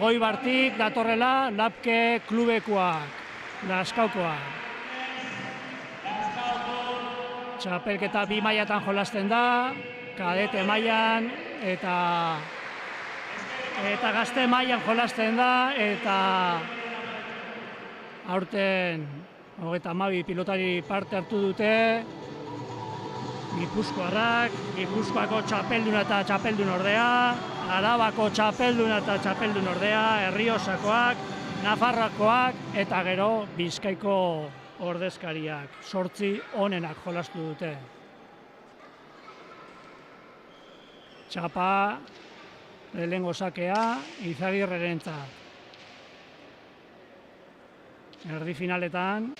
Goibartik datorrela Lapke klubekoak, Lazkaukoak. Txapelketa 2 mailatan jolasten da, kadete mailan eta gazte mailan jolasten da, eta aurten 32 pilotari parte hartu dute, Gipuzkoarrak, Gipuzkoako txapelduna eta txapeldun ordea, Arabako txapelduna eta txapeldun ordea, Errioxakoak, Nafarroakoak eta gero Bizkaiko ordezkariak. 8 onenak jolastu dute. Txapa, lehengo sakea, Izagirrerentzat. Erdi finaletan,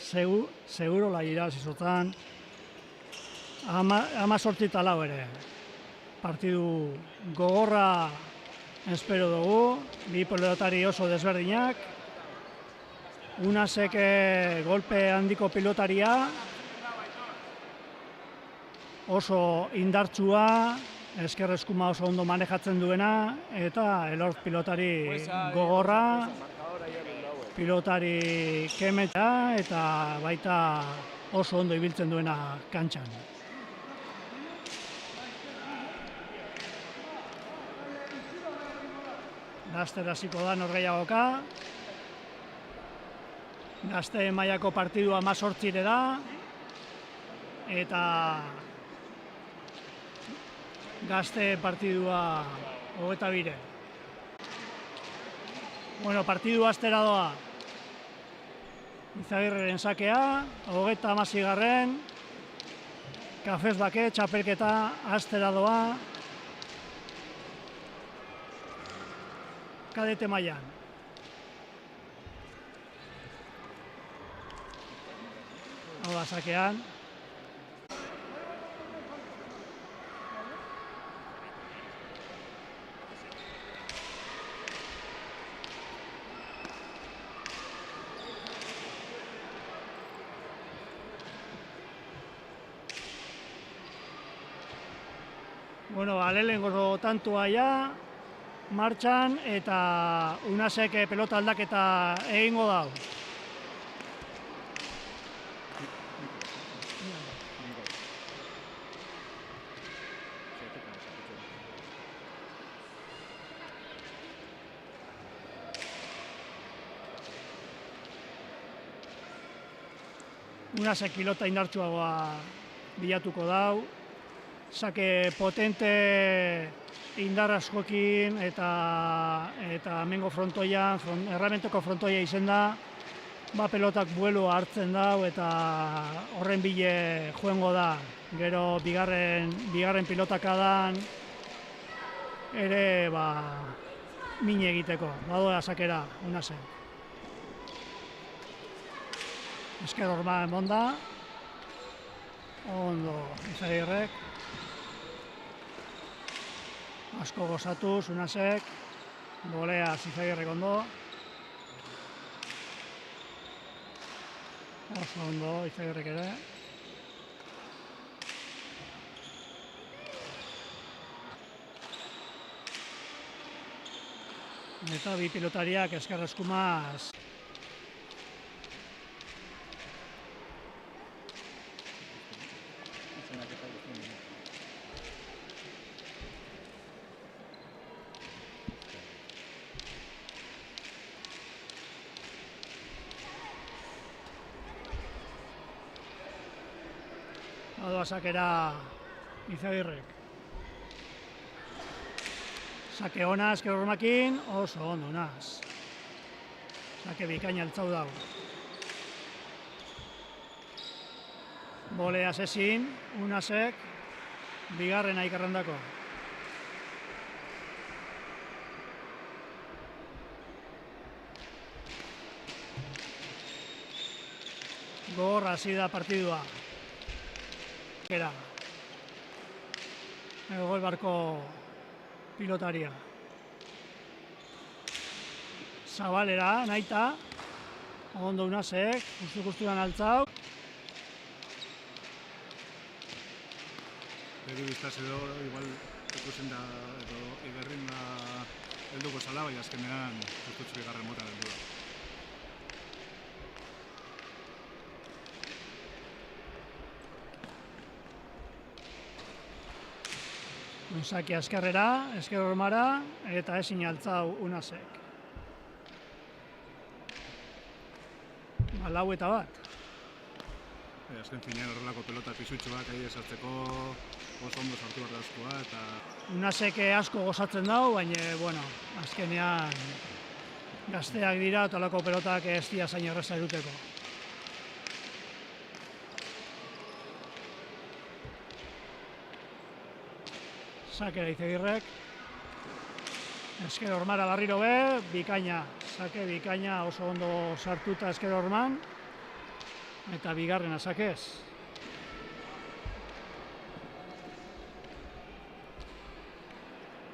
segurola irabazizotan, 18-4 ere. Partidu gogorra espero dugu, 2 pilotari oso desberdinak. Unasek golpe handiko pilotaria, oso indartsua, ezker eskuma oso ondo manejatzen duena, eta Elorz pilotari gogorra, pilotari kemeta, eta baita oso ondo ibiltzen duena kantxan. Laster hasiko da norgehiagoka. Gazte mailako partidua 18 da. Eta gazte partidua 22. Bueno, partidua astera doa. Izagirreren sakea, 36. Kafez bake, txapelketa astera doa. Kadete mailan. Hau da sakean. Bueno, lehenengo tantua ja, martxan, eta Unasek pelota aldaketa egingo dau. Unasek pilota indartsuagoa bilatuko dau. Sake potente indar askokin eta hemengo frontoian, erramenteko frontoia izen da, pelotak buelua hartzen dau eta horren bile joango da. Gero bigarren pilotakadan ere min egiteko, badoa sakera, Unasen. Esker horma emonda, ondo Izagirrek. Asko gozatuz, Unasek, golea Izagirrek ondo. Oso ondo, Izagirrek ere. Eta 2 pilotariak ezker eskumaz. Adoa sakera Izagirrek. Sake ona ezker hormakin, oso ondo Unas. Sake bikaina altzau dago. Bolea sezin, Unasek, bigarrena ikarrandako. Gogorra hasi da partidua. Golbarko pilotaria. Zabalera, nahita. Ondo Unasek, guztu-guztuan altzau. Begi biztaz edo, igual, ikusten da, edo, iberrin da helduko zala, bai azkenean justutzu bigarren motan heldu da. Sake azkarrera, esker hormara, eta ezin altzau Unasek. Lau eta bat. Azken finean horrelako pelota pisutxoak ahi esartzeko oso ondo sartu behar dazkoa, eta... Unasek asko gozatzen dau, baina, bueno, azkenean gazteak dira, eta holako pelotak ez dira zain erreza eruteko. Sakera Izagirrek. Esker hormara barriro be, bikaina. Sake bikaina oso ondo sartuta esker horman. Eta bigarrena sakez.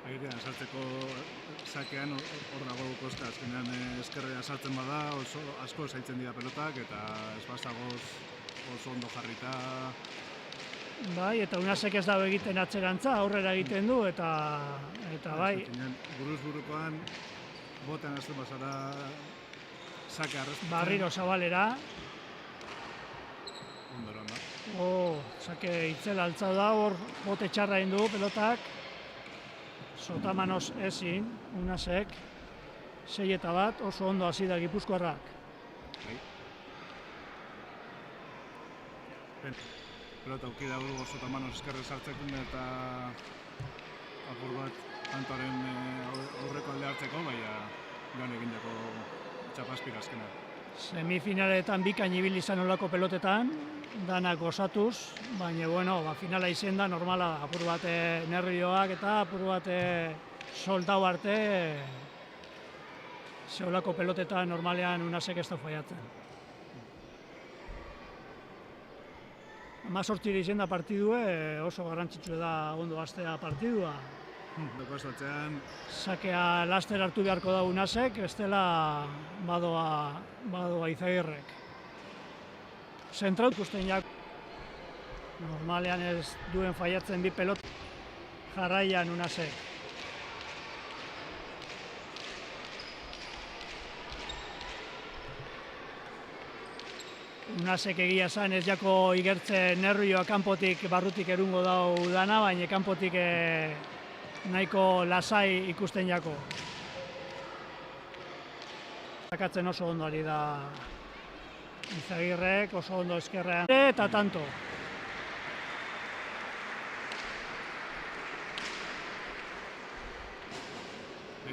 Agirrean sartzeko sakean hor dago kosta, azkenean eskerrea sartzen bada oso asko zaitzen dira pelotak, eta ez bazagoz oso ondo jarrita. Bai, eta Unasek ez dago egiten atzerantza, aurrera egiten du, eta bai. Buruz burukoan, botean azten bazara sake arreztutzen. Barriro zabalera. Ondoro, da. Sake itzela altzau da, hor bote txarra egin du pelotak. Sotamanos ezin, Unasek. 6 eta bat, oso ondo hasi da Gipuzkoarrak. Pelota auki dago Sotamanos eskerre sartzekun eta apur bat tantoaren aurreko alde hartzeko, baina joan egindako txapaspira azkena. Semifinaletan bikain ibili izan olako pelotetan, danak gozatuz, baina bueno, finala izen da normala da, apur bat nervioak eta apur bat soldau arte, zeolako pelotetan normalean Unasek ez da faiatzen. 18 izen da partidue, oso garrantzitsu da ondo hastea partidua. Doko esatzean... Sakea laster hartu beharko da Unasek, bestela badoa Izagirrek. Zentrau ikusten jak, normalean ez duen faiatzen bi pelot jarraian Unasek. Unasek egia esan ez jako igertzen nervioa kanpotik barrutik erungo dau dana, baina kanpotik nahiko lasai ikusten jako. Sakatzen oso ondo ari da Izagirrek, oso ondo eskerrean eta tanto.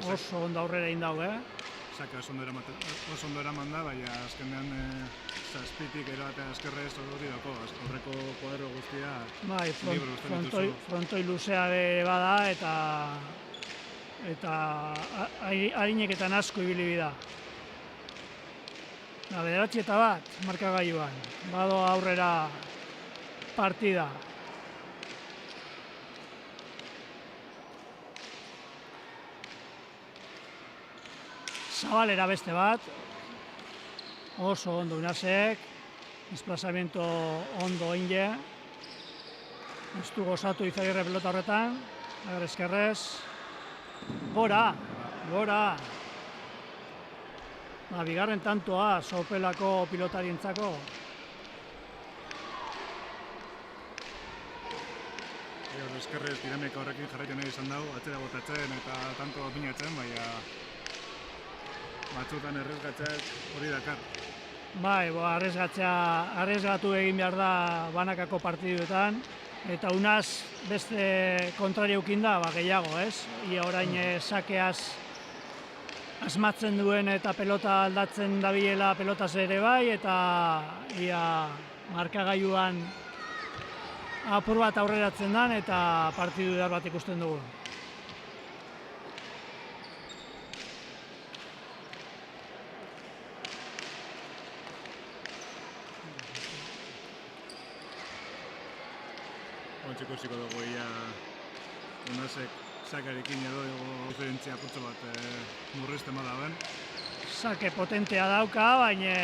Oso ondo aurrera indau, Sake oso ondo eraman da, baina azkenean zazpitik erabatea eskerrez hori dako, aurreko kuadro guztia bai, frontoi luzea bada eta harineketan asko ibili bida. 9 eta bat markagailuan, bado aurrera partida. Zabalera beste bat, oso ondo Unasek, desplazamiento ondo inge, ez du gozatu Izagirre pelota horretan, eskerrez, gora. Bigarren tantoa, sopelako pilotarientzako. Eskerrez dinamika horrekin jarraitzen nahi izan dago, atzera botatzen eta tanto opinatzen, baina batzutan errezgatzeak hori dakar. Bai, arrezgatu egin behar da banakako partiduetan, eta Unas beste kontrario eukin da, gehiago, ez? Ia orain sakeaz asmatzen duen eta pelota aldatzen dabilela pelotaz ere bai, eta ia markagailuan apur bat aurreratzen dan eta partidu edar bat ikusten dugu. Ontziko ziko dugu ia Unasek sakearekin edo diferentzia putzo bat murrizten badaben. Sake potentea dauka, baina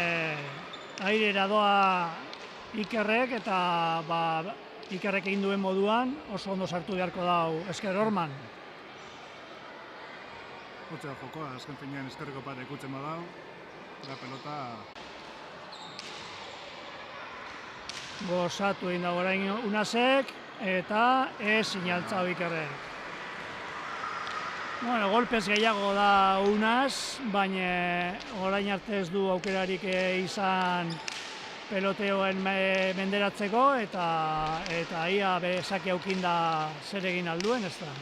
airera doa Ikerrek eta Ikerrek egin duen moduan oso ondo sartu beharko dau esker horman. Hotzea jokoa, azken finean eskerriko pare ikutzen badau, da pelota... Gozatu egin dago orain Unasek, eta ez sinaltzau Ikerrek. Bueno, golpez gehiago da Unas, baina orain arte ez du aukerarik izan peloteoen menderatzeko, eta ia bezaki aukinda zer egin alduen, ez da.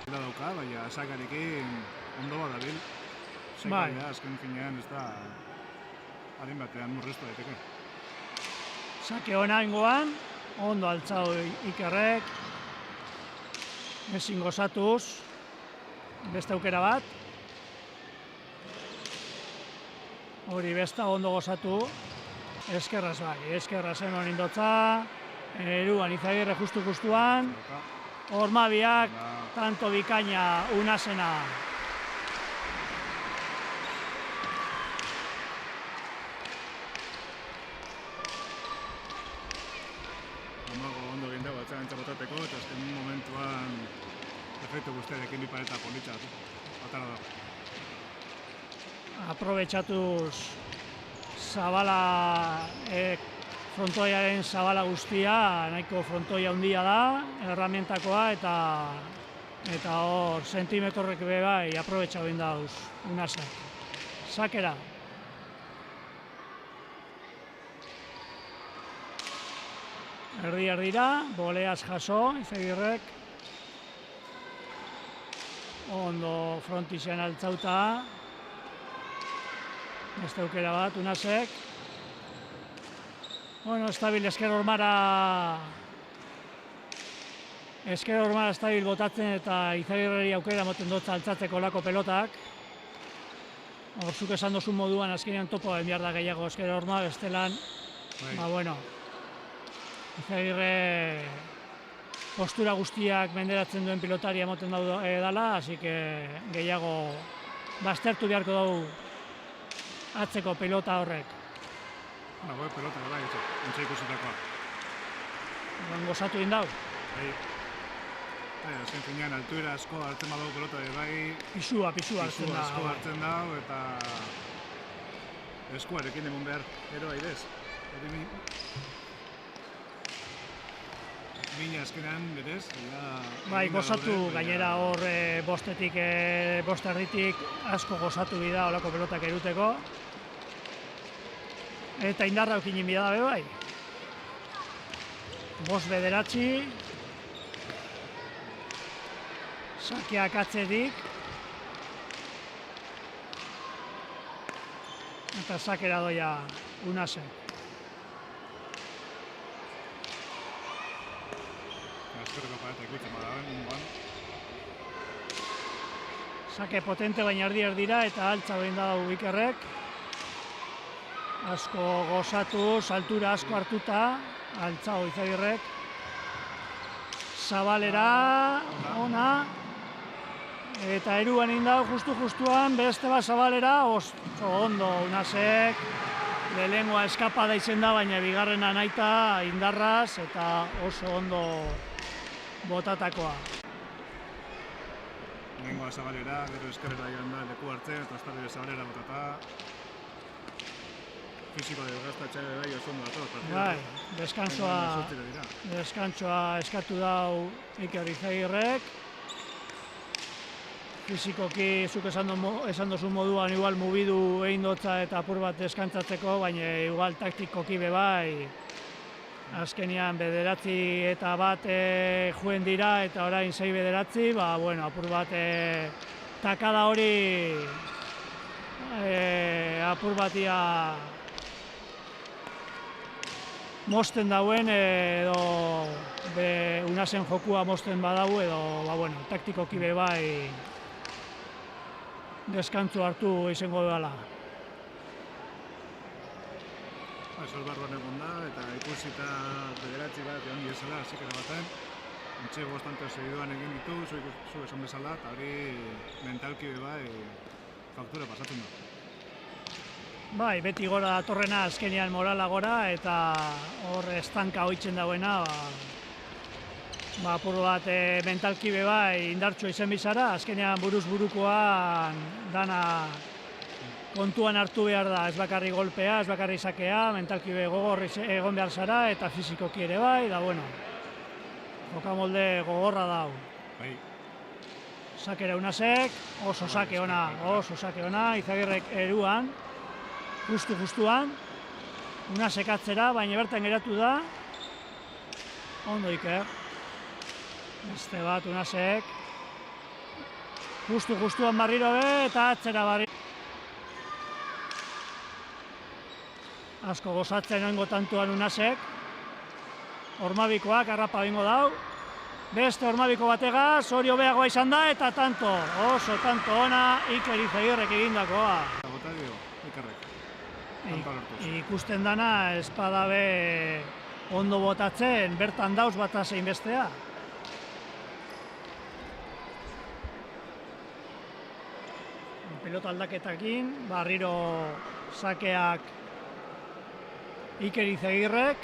Dauka, baina sakarekin ondo badabil. Bai. Azken finean ez da harin batean murriztu daiteke. Sake hona ingoan, ondo altzau Ikerrek, ezin gozatuz, beste aukera bat. Hori besta ondo gozatu, eskerraz bai, eskerraz eman indotza, eruan Izagirre justu-justuan, Ormabiak, tanto bikaina Unasena. Ondo egin dago atzaren txapotateko, eta azken momentuan efektu guztiarekin bi pareta politxa atara da. Aprobetxatuz zabala, frontoiaren zabala guztia, nahiko frontoia handia da, erramientakoa, eta hor sentimetrorrek be bai aprobetxatu egin dauz Unasek. Sakera. Erdi-erdira, boleaz jaso, Izagirrek. Ondo frontixean altzauta. Beste aukera bat, Unasek. Bueno, estabil esker hormara estabil botatzen eta Izagirreri aukera moten dotza altzatzeko lako pelotak. Horzuk esan dozun moduan azkenean topo behar da gehiago esker horma, bestelan, bueno, Izagirre postura guztiak menderatzen duen pilotari emoten dala, hasi que gehiago baztertu beharko dugu atzeko pilota horrek. Pelota, bai, entxe ikusitakoa. Gozatu egin dau. Azken finean altuera asko hartzen badago pelota, bai. Pisua hartzen da. Asko hartzen dau, eta eskuarekin egon behar, ero aidez. Mina azkenean, berez? Bai, gozatu gainera hor bost erditik asko gozatu bida olako pelotak eruteko. Eta indarra eukinin bida dabe bai. 5-9. Sakeak atzetik. Eta sakera doia Unasek. Eskerriko pareta ikutzen badaben, ingoan. Sake potente baina erdi-erdira eta altza behin da Ikerrek. Asko gozatuz, altura asko hartuta, altzao Izagirrek. Zabalera, ona. Eta eruan indau, justuan, beste bat zabalera, oso ondo Unasek. Lehengoa eskapada izen da, baina bigarrena naita indarraz eta oso ondo botatakoa. Lehengoa zabalera, gero eskerrera joan da leku hartzen, eta estarri zabalera botata. Fisiko desgastatxe bai oso ondo dator. Bai, deskantsoa eskatu dau Iker Izagirrek. Fizikoki, zuk esan dozun moduan, igual mugidu egin dotza eta apur bat deskantzatzeko, baina igual taktikoki be bai. Azkenean 9 eta bat juen dira eta orain 6-9, bueno, apur bat takada hori apur batia mosten dauen edo Unasen jokua mosten badau edo, bueno, taktikoki be bai deskantzu hartu izango dela. Sol barruan egon da, eta ikusita 9 bat egon diesela, zikera baten. Entxe bostante segiduan egin ditu, zu esan bezala, eta hori mentalki be bai faktura pasatzen da. Bai, beti gora datorrena azkenean morala gora, eta hor estanka hoitzen dauena, apur bat mentalki be bai indartsua izen bizara, azkenean buruz burukoan dana kontuan hartu behar da, ez bakarri golpea, ez bakarri sakea, mentalki be gogor egon behar zara eta fizikoki ere bai, da bueno, jokamolde gogorra dau. Bai. Sakera Unasek, oso sake ona, Izagirrek eruan, justuan, Unasek atzera, baina bertan geratu da, ondo Iker. Beste bat Unasek, justuan barriro be, eta atzera barriro. Asko gozatzen oingo tantuan Unasek, Ormabikoak harrapa bingo dau, beste Ormabiko bategaz, hori hobeagoa izan da, eta tanto, oso tanto ona Iker Izagirrek egindakoa. Bota dio, Ikerrek. Ikusten dana, espadabe ondo botatzen, bertan dauz bata zein bestea. Pelota aldaketakin, barriro sakeak Iker Izagirrek.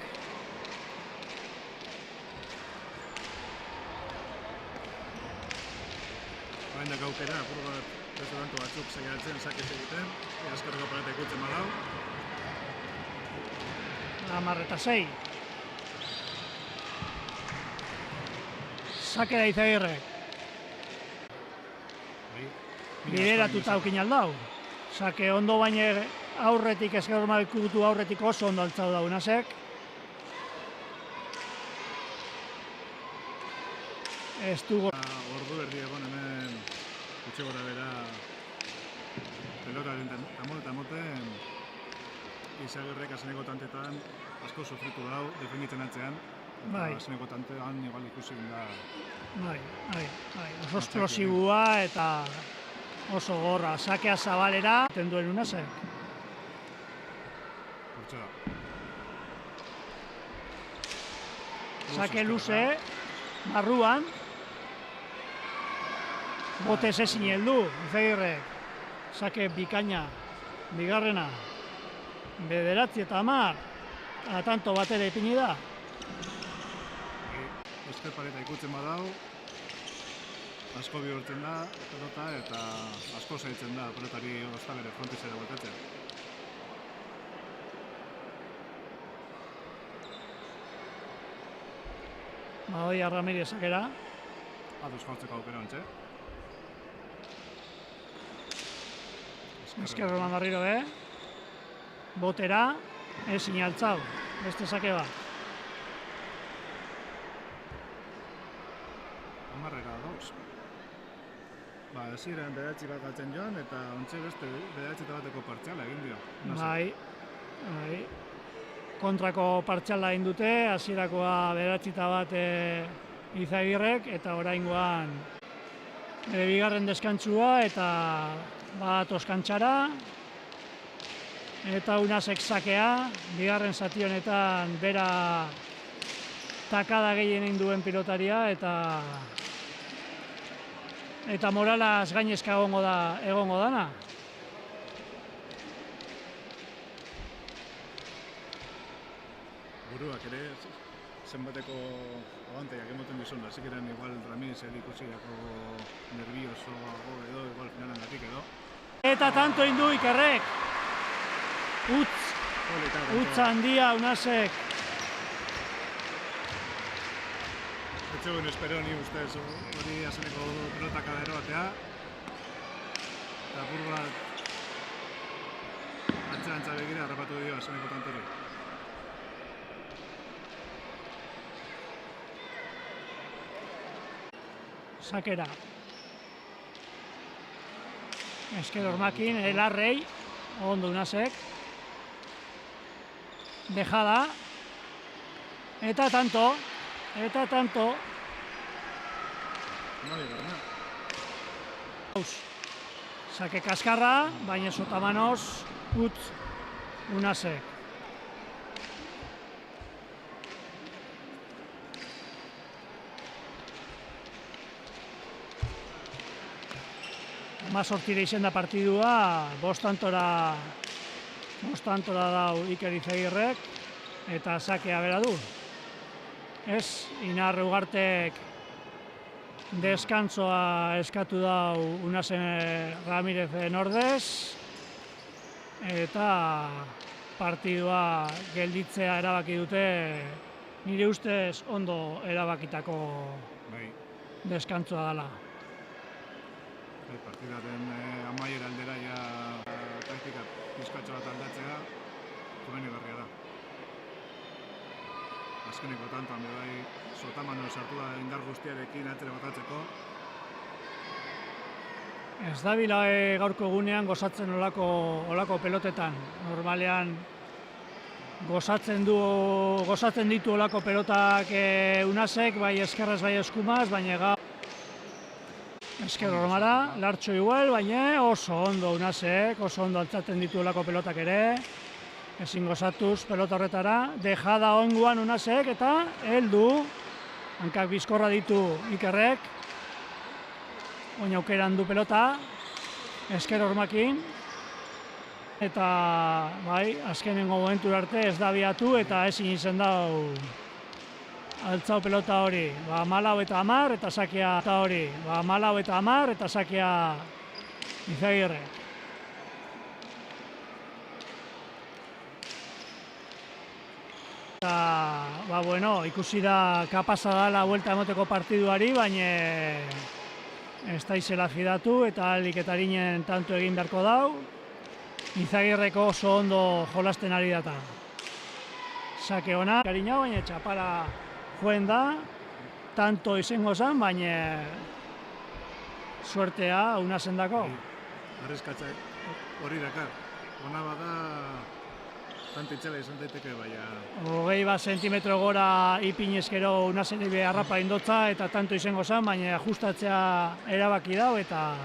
Baina gaukera, apur bat restaurantu batzuk saiatzen sakez egiten, azkarreko parata ikutzen badau. 10-6. Sakera Izagirrek. Bideratuta aukin aldau. Sake ondo baina aurretik, ezker Ormabikutu aurretik oso ondo altzau da Unasek. Ez dugu. Ordu erdi egon hemen gutxi gora bera pelotaren tamoten Izagirrek azeneko tantetan asko sufritu dau, definitzen atzean. Bai. Azeneko tantean igual ikusi da. Bai. Oso esplosibua eta oso gorra. Sakea zabalera, tenduen Unasek. Hortxe da. Sake luze, barruan. Botez ezin heldu, Izagirrek. Sake bikaina, bigarrena. 9 eta 10, tanto bat ere ipini da. Ezker pareta ikutzen badau, asko bihurtzen da, pelota, eta asko zailtzen da, pelotari ostabere frontizera botatzen. Badoia Ramirez sakera. Ados jartzeko aukera ontxe. Ezkerroman barriro botera, ezin altzau, beste sake bat. Amarrera dauz. Ziren 9 bat galtzen joan, eta ontxe beste 9 bateko partziala egin dio. Bai. Kontrako partziala egin dute, hasierakoa 9 bat Izagirrek, eta oraingoan bigarren deskantzua, eta bat oskantxara, eta Unasek sakea, bigarren zati honetan bera takada gehien egin duen pilotaria, eta moralaz gainezka egongo dana. Buruak ere zenbateko abantaiak emoten dizun, zikeren igual Ramirez ikusiako nerviosoago edo, igual finalan gatik edo. Eta tanto indu Ikerrek. Utz handia Unasek. Etxegoen espero ni ustez hori azeneko pelotak adero batea. Eta apur bat antza begira harrapatu dio azeneko tantori. Sakera. Ezker Ormakin, Elarrei, ondo Unasek. Dejada. Eta tanto. Sake kaskarra, baina sotamanoz, utz Unasek. Mazortire izen da partidua, bostantora dau Iker Izagirrek, eta sakea bera du. ez, Inar Ugartek deskantzoa eskatu dau Unasen Ramirezen ordez, eta partidua gelditzea erabaki dute, nire ustez ondo erabakitako Bai, deskantzoa dela. partidaren amaiera aldera ja taktika pizkatxo bat aldatzea komenigarria da. Azkeneko tantoan bai Sotamano sartu da indar guztiarekin atzera botatzeko. Ez dabila gaurko egunean gozatzen olako pelotetan. Normalean gozatzen ditu olako pelotak Unasek, bai eskerraz bai eskumaz, baina gaur esker hormara, lartxo igual, baina oso ondo Unasek, oso ondo altzaten ditu olako pelotak ere. Ezin gozatuz pelota horretara, dejada onguan Unasek eta heldu. Hankak bizkorra ditu Ikerrek. Oin aukeran du pelota, esker hormakin. Eta bai, azkenengo momentura arte ez da biatu eta ezin izen dau altzau pelota hori. 14-10 eta sakea eta hori. 14-10 eta sakea Izagirrek. Eta, bueno, ikusi da kapasa dela buelta emoteko partiduari, baina ez da izela fidatu eta aliketarinen tanto egin beharko dau. Izagirreko oso ondo jolasten ari data. Sake ona, karina, baina txapara joen da, tanto izango zen, baina suertea Unasen dako. Arriskatzak hori dakar. Ona bada tantitzela izan daiteke, baina 21 zentimetro gora ipinezkero Unasen harrapa indotza eta tanto izango zen, baina ajustatzea erabaki dau eta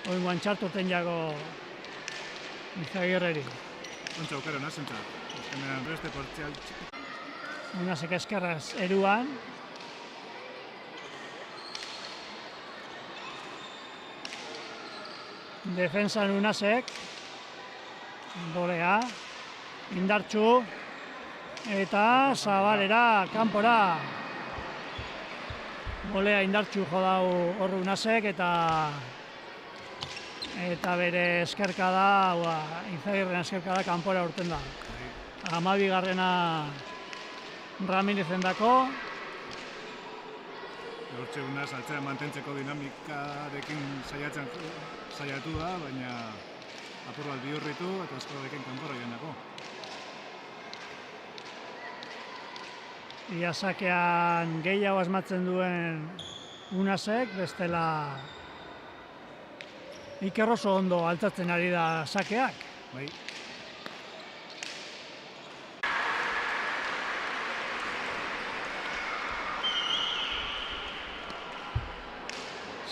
oingoan txartoten jago Izagirreri. ontsa aukera Unasentza. Azkenean beste portzial Unasek eskerraz eruan. Defensan Unasek. Bolea. Indartxu. Eta Zabalera kanpora. Bolea indartxu jodau horru Unasek eta bere eskerkada, Izagirren eskerkada kanpora urten da. 12garrena Ramirezen dako. Hortxe Unas altzera mantentzeko dinamikarekin saiatu da, baina apur bat bihurritu eta eskolarekin kanpora joan dako. Ia sakean gehiago asmatzen duen Unasek, bestela Iker oso ondo altzatzen ari da sakeak. Bai,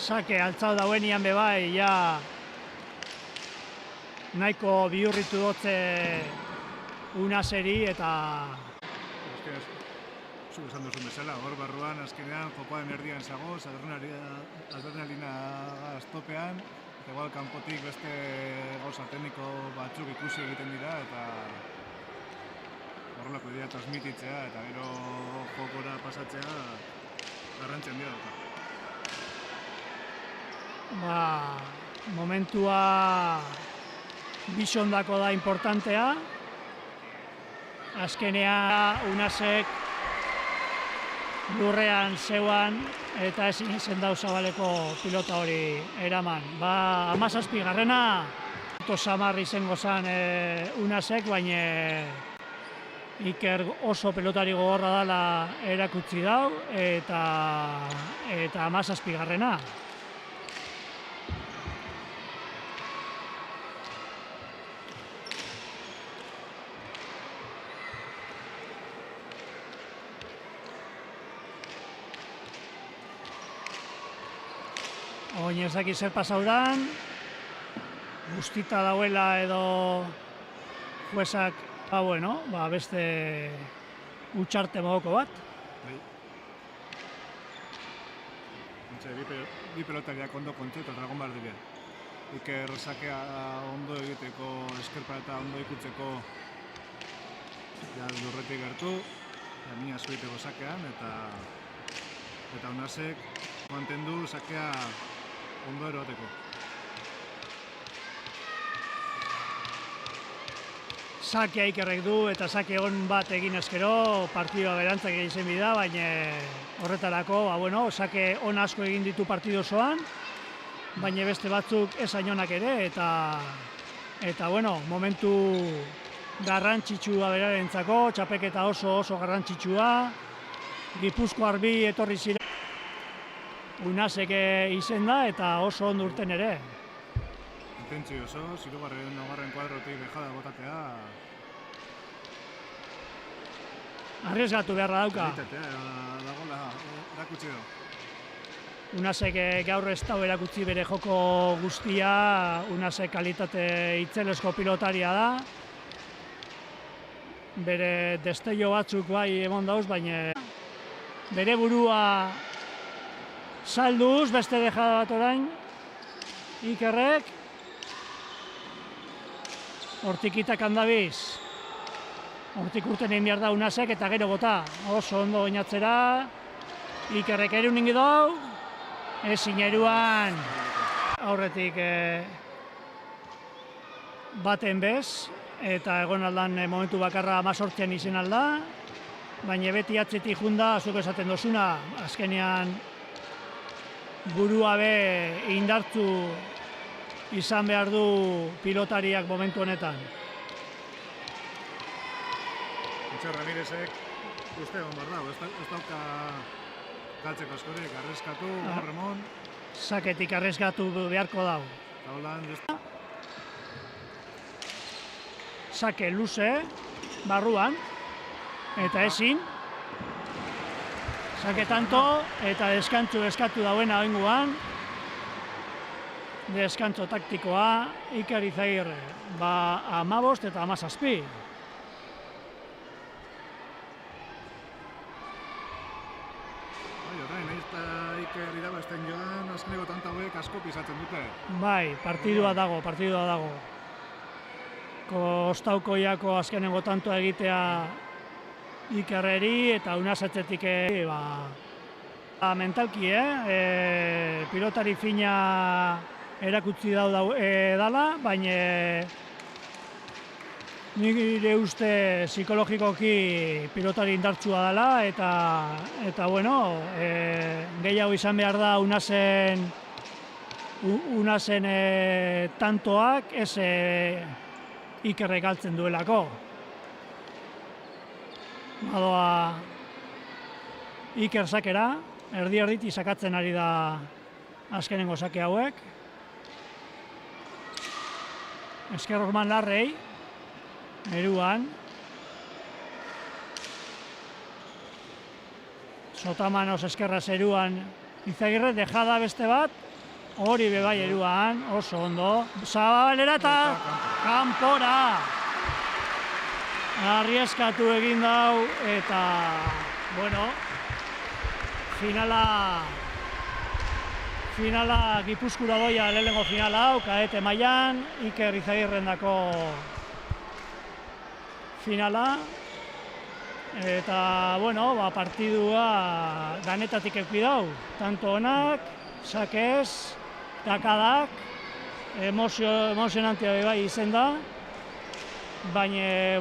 Sake altzau dauenian bebai, ja nahiko bihurritu dutze Unaseri eta azkenean, zuk esan duzun bezala, hor barruan azkenean jokoaren erdian zagoz, adrenalina topean, eta igual kanpotik beste gauza tekniko batzuk ikusi egiten dira, eta horrelako idea transmititzea, eta gero jokora pasatzea garrantzia handia dauka. Momentua bisondako da importantea. Azkenean Unasek lurrean zeuan eta ezin izen dau Zabaleko pilota hori eraman. 17garrena samar izango zen Unasek, baina Iker oso pelotari gogorra dela erakutsi dau eta 17garrena. Oin ez dakit zer pasaudan, guztita dauela edo juezak, beste utxarte mogoko bat. Bai. Bi pelotak jak ondo kontzetu eta egon behar dira. Iker sakea ondo egiteko, eskerpa eta ondo ikutzeko ja lurretik gertu, mina askoiteko sakean, eta Unasek mantendu sakea ondo eroteko. Sakea Ikerrek du eta sake on bat egin ezkero, partidua berantzak egin zen bida, baina horretarako, sake on asko egin ditu partidu osoan, baina beste batzuk ez ainonak ere, eta momentu garrantzitsua berarentzako, txapeketa oso garrantzitsua, Gipuzkoar bi etorri ziren, Unasek izen da eta oso ondo urten ere. Intentzio oso, hirugarren kuadrotik dejada botatea. Arriesgatu beharra dauka. Dagoela erakutsi du. Unasek gaur ez dau erakutsi bere joko guztia, Unasek kalitate itzelesko pilotaria da. Bere destello batzuk bai emon dauz, baina bere burua salduz, beste dejada bat orain, Ikerrek. Hortik itak handabiz. Hortik urten egin behar da Unasek eta gero bota. Oso ondo oinatzera. Ikerrek erun ingi dau. Ezin eruan. Aurretik baten bez. Eta egon aldan momentu bakarra 18 izen alda. Baina beti atzetik junda, zuk esaten dozuna, azkenean burua be indartzu izan behar du pilotariak momentu honetan. Itxar Ramirezek uste egon behar dago, ez dauka galtzeko askorik, arriskatu, Ramon. Saketik arriskatu beharko dago. Sake luze, barruan, eta ezin. Sake tanto, eta deskantzu eskatu dauena oinguan. Deskantzo taktikoa, Iker Izagirre, 15 eta 17. Orain, Iker irabazten joan, azkeneko tanta hauek asko pisatzen dute. Bai, partidua dago. Kostaukoiako azkenengo tantoa egitea Ikerreri eta Unasetzetik mentalki, pilotari fina erakutsi dala, baina nire uste psikologikoki pilotari indartsua dela eta gehiago izan behar da Unasen tantoak ez Ikerrek galtzen duelako. Badoa Iker sakera, erdi sakatzen ari da azkenengo sake hauek. Eskerrokman larrei, eruan. Sotamanos eskerraz eruan Izagirre, dejada beste bat, hori bebai eruan, oso ondo. Zabalera eta kanpora. Arrieskatu egin dau eta, finala Gipuzkura doia lehenengo finala hau, kadete mailan, Iker Izagirrendako finala. Eta, partidua danetatik eduki dau. Tanto onak, sakez, takadak, emozionantea bai izen da. Baina,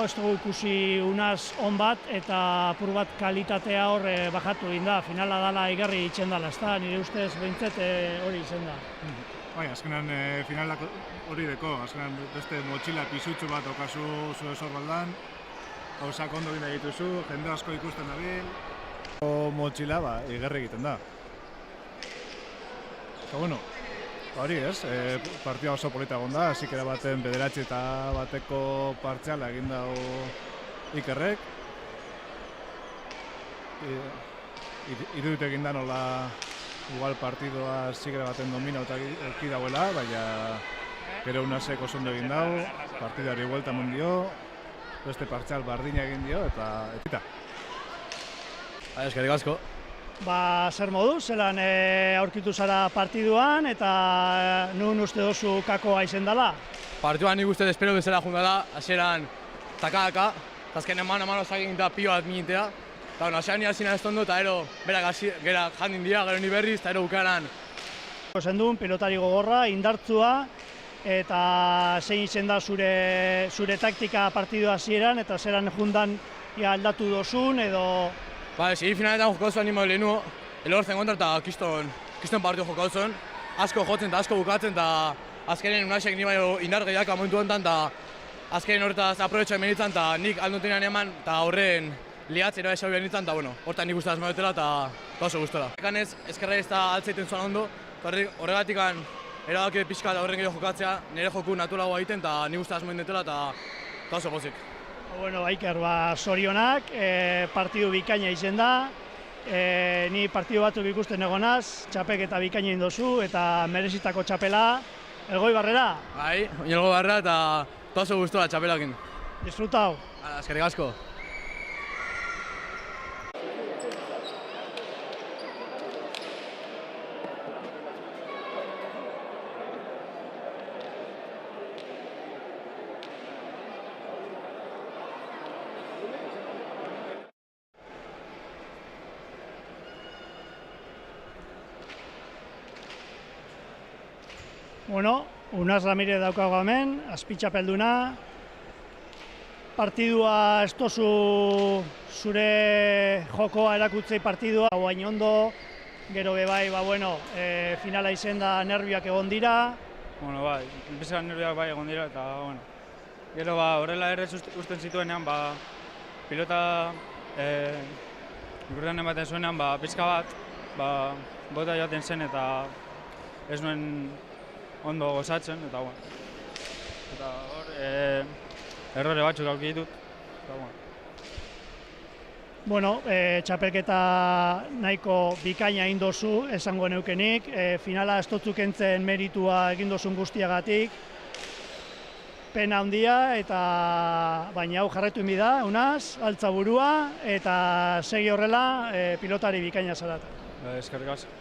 ez dugu ikusi Unas on bat eta apur bat kalitatea hor bajatu egin da. Finala dala igarri itzen dala, ezta? Nire ustez behintzet hori izen da. Bai, azkenan finalak hori deko, azkenan beste motxila pisutsu bat okazu zure sorbaldan. Gauzak ondo gina dituzu, jende asko ikusten dabil. Motxila, igarri egiten da. Eta, hori ez, partida oso polita egon da, zikera baten bederatzi eta bateko partziala egin dau Ikerrek. Irudit egin da nola igual partidua zikera baten domina eta eki dauela, baina gero Unasek oso ondo egin dau, partiduari buelta mundio, beste partzial bardina egin dio eta eskerrik asko. Zer modu, zelan aurkitu zara partiduan eta nun uste dozu kakoa izen dela? Partiduan nik uste espero bezala jundala, hasieran takadaka, eta azken eman ozak eta pio bat minitea. Eta bueno, asean hasi ez tondo, eta gero berak gera jandin dira, gero ni berriz, eta gero bukaran. Zendun, pilotari gogorra, indartzua, eta zein izen da zure taktika partidu hasieran eta zeran jundan aldatu dozun, edo... Segi finaletan joko zuen nimo lehenu, elortzen kontra eta kiston partidu joko zuen. Asko jotzen eta asko bukatzen, eta azkenen unasek nima indar gehiak momentu honetan, eta azkenen horretaz aprobetxoa emenitzen, eta nik aldutenean eman, eta horren liatzera esau behar nintzen, eta bueno, horretan nik guztaz maudetela, eta oso guztela. Ekanez, ezkerra ez da altzaiten zuen ondo, horregatik erabaki pixka eta horren gehiago jokatzea, nire joku naturagoa egiten, eta nik guztaz maudetela, eta oso pozik. Bueno, Iker, sorionak, partidu bikaina izen da, ni partidu batzuk ikusten egonaz, txapek eta bikaina indozu, eta merezitako txapela, Elgoi Barrera? Bai, Elgoi Barrera eta oso guztua txapelakin. Disfrutau. Eskerrik asko. Bueno, Unaz Ramirez daukago hemen, azpitxapelduna. Partidua ez tozu zure jokoa erakutzei partidua, guain ondo, gero bebai, finala izen da nervioak egon dira. Bueno, bai, enpesan nervioak bai egon dira, eta, bueno, gero horrela ere usten zituenean, pilota gurrean ematen zuenean, pizka bat, bota joaten zen, eta ez nuen ondo gozatzen, eta hor errore batzuk auki ditut, eta Bueno, txapelketa nahiko bikaina egin dozu, esango neukenik, finala ez dotzuk entzen meritua egin dozun guztiagatik, pena handia, eta baina hau jarraitu inbi da, Unaz, altza burua, eta segi horrela pilotari bikaina zarat. Eskerrik asko.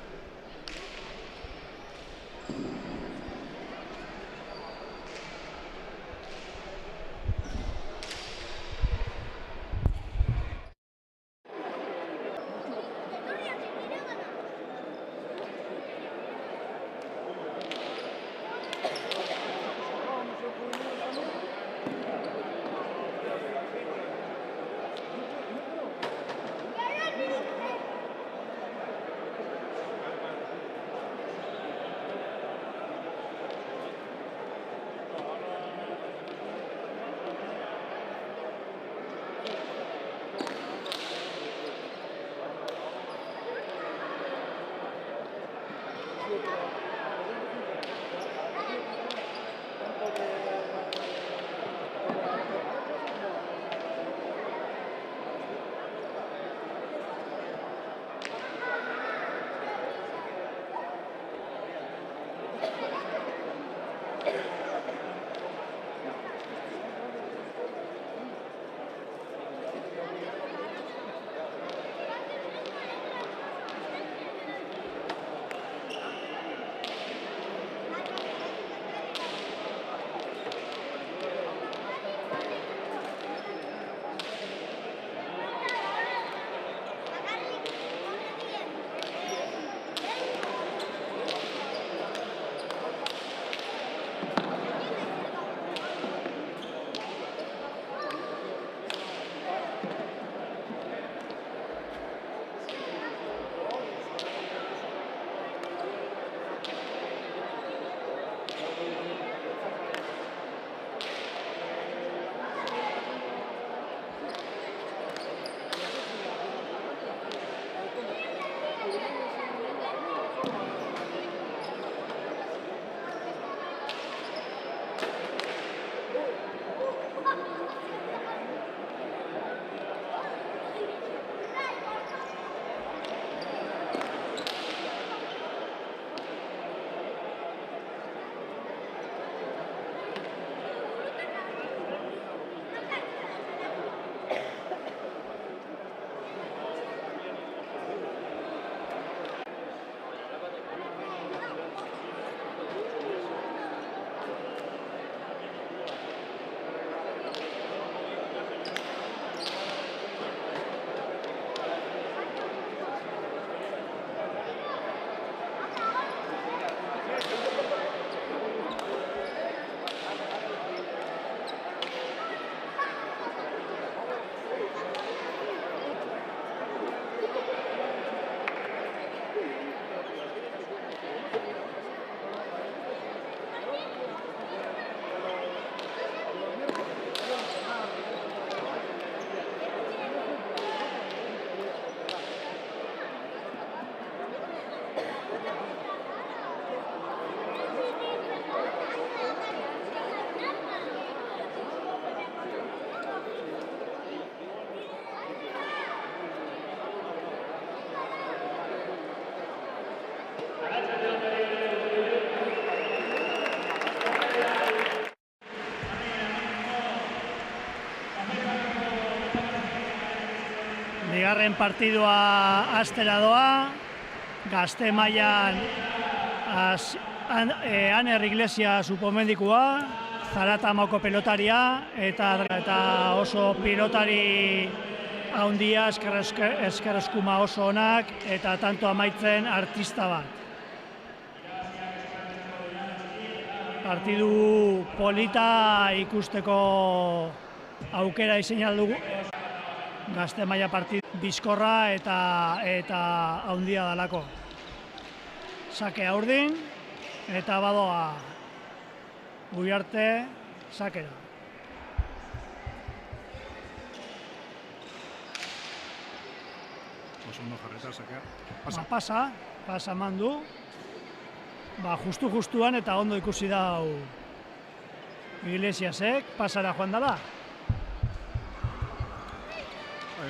Bigarren partidua astera doa, gazte mailan Aner Iglesias upomendikua, Zaratamoko pelotaria eta oso pilotari handia, eskerreskuma oso onak eta tanto amaitzen artista bat. Partidu polita ikusteko aukera izan dugu. Gazte maila partidu bizkorra eta handia dalako. Sakea urdin eta badoa Uriarte sakera. Oso ondo jarreta sakea. Pasa eman du. Justuan eta ondo ikusi dau Iglesiasek pasara joan dela.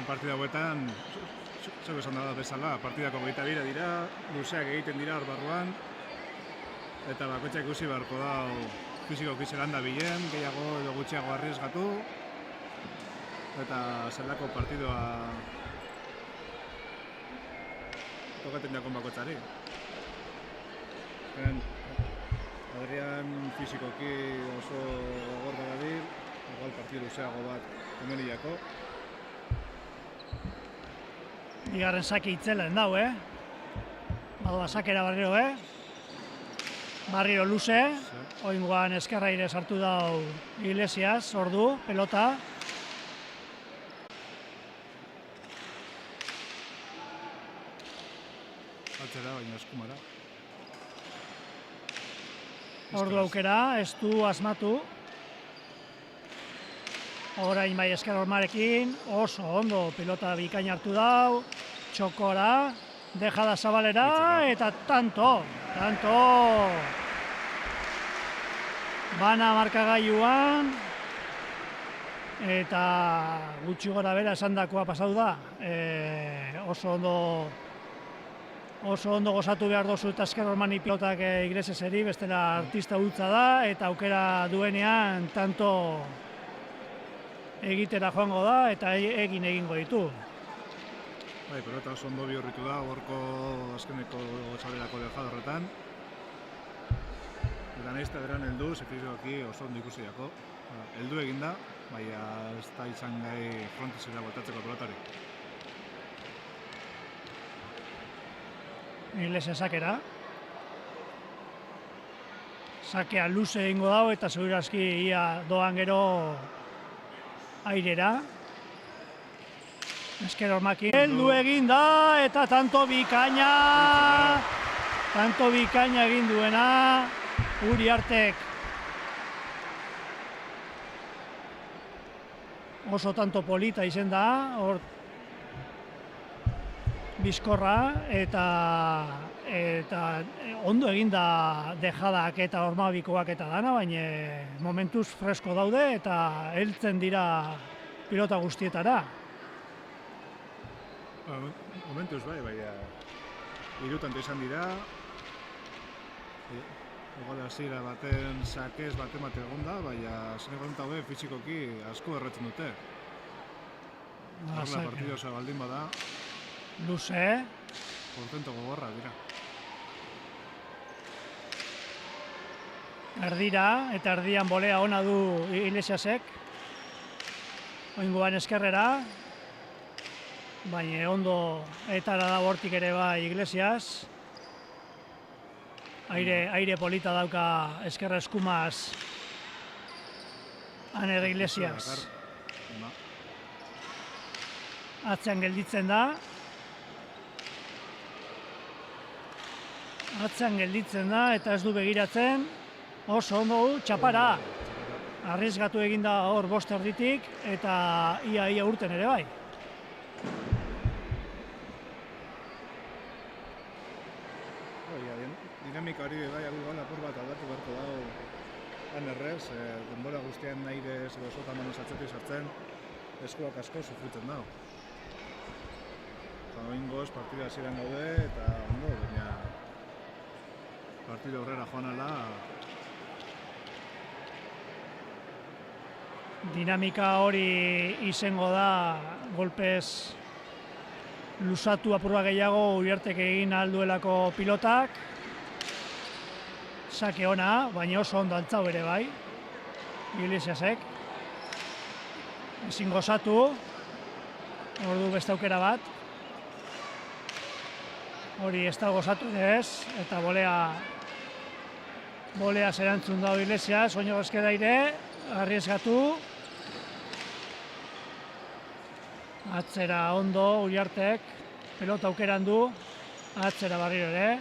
Partida hauetan, zeu esan da bezala, partidako 22 dira, luzeak egiten dira hor barruan, eta bakoitzak ikusi beharko da fizikoki zelan da bilen, gehiago edo gutxiago arriesgatu, eta zelako partidua tokaten jakon bakoitzari. Adrian fizikoki oso gogor da dabil, igual partidu luzeago bat komeniako. Bigarren sake itzelen dau, Badoa sakera barriro, Barriro luze, oingoan eskerraire sartu dau Iglesias, ordu, pelota. Atzera, baina eskumara. Ordu aukera, ez du asmatu. Orain bai esker hormarekin, oso ondo pilota bikain hartu dau, txokora, dejada zabalera eta tanto. Bana markagailuan eta gutxi gora bera esandakoa pasatu da. Oso ondo gozatu behar dozu eta esker hormani pilotak Iglesiaseri, bestela artista hutsa da eta aukera duenean tanto egitera joango da eta egingo ditu. Pelota oso ondo bihurritu da, gorko azkeneko salerako dejada horretan. Eta nahiz eta beran heldu, zefizikoki oso ondo ikusi jako. Heldu egin da, baina ez da izan gai frontizera voltatzeko pelotari. Iglesias sakera. Sakea luze egingo dago eta segurazki ia doan gero airera. Esker hormakin heldu egin da eta tanto bikaina egin duena Uriartek. Oso tanto polita izen da, hor bizkorra eta ondo egin da dejadak eta hormabikoak eta dana, baina momentuz fresko daude eta heltzen dira pilota guztietara. Momentuz bai, baina hirutanto izan dira. Egola hasiera baten sakez baten bat egon da, baina zenegonta hobe fizikoki asko erretzen dute. Horrela partidu oso baldin bada. Luze. Portento gogorra dira. Erdira, eta erdian bolea ona du Iglesiasek. Oingoan eskerrera. Baina ondo etara da hortik ere bai Iglesias. Aire polita dauka eskerra eskumaz Aner Iglesias. Atzean gelditzen da. Eta ez du begiratzen. Oso ondo txapara. Arriesgatu egin da hor bost erditik eta ia urten ere bai. Dinamika hori bai agugan apur bat aldatu beharko dago Anerrez, denbora guztian airez edo sotan manuz atzetik sartzen eskuak asko sufritzen dago. Oingoz partida hasieran gaude eta ondo, baina partidu aurrera joan ala. Dinamika hori izango da, golpez luzatu apurra gehiago Uriartek egin alduelako pilotak. Sake ona, baina oso ondo altzau ere bai, Iglesiasek. Ezin gozatu, ordu beste aukera bat. Hori ez da gozatu ere ez, eta bolea zerantzun dago Iglesias, oino gazkeda ere, arriesgatu. Atzera ondo Uriartek, pelota aukeran du, atzera barriro ere.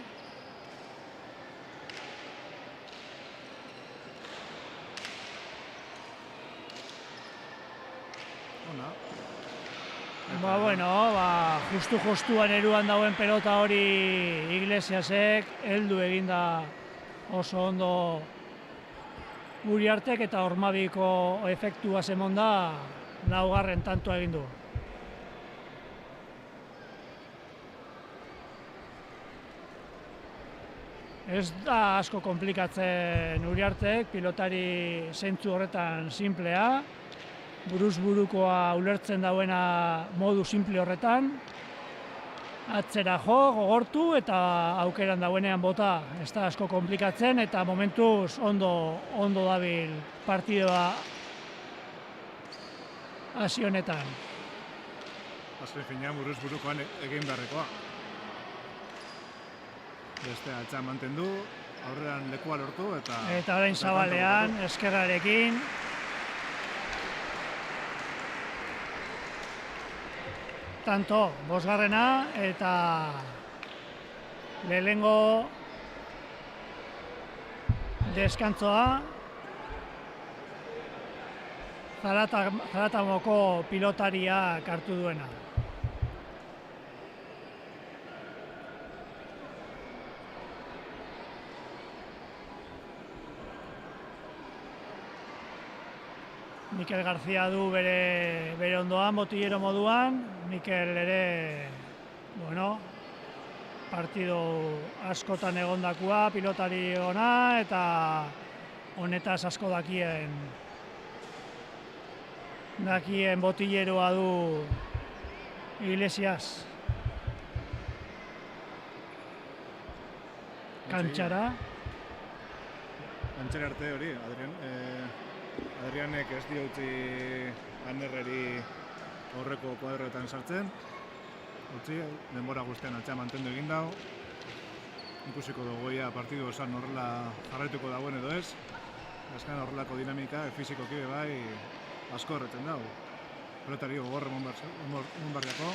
Justuan eruan dauen pelota hori Iglesiasek heldu eginda oso ondo Uriartek eta Ormabiko efektua zemon da laugarren tantua egin du. Ez da asko komplikatzen Uriartek, pilotari zentzu horretan simplea, buruz burukoa ulertzen dauena modu simple horretan, atzera jo, gogortu eta aukeran dauenean bota. Ez da asko komplikatzen eta momentuz ondo dabil partidua hasi honetan. Azken finean buruz burukoan egin beharrekoa. Beste atzean mantendu, aurrean lekua lortu eta... Eta orain zabalean, eskerrarekin. Tanto, bosgarrena eta lehenengo deskantzoa Zaratamoko pilotariak hartu duena. Mikel García du bere ondoan, botillero moduan. Mikel ere, partido askotan egondakoa, pilotari ona eta honetaz asko dakien botilleroa du Iglesias. Kantxara. Kantxara arte hori, Adrianek ez diotzi Anerreri horreko kuadroetan sartzen. Utzi, denbora guztian atxea mantendu egin dau. Ikusiko dugu partidu osan horrela jarraituko dagoen edo ez. Azken horrelako dinamika, fizikoki bai asko horretzen dau. Pelotari gogorre monbarriako.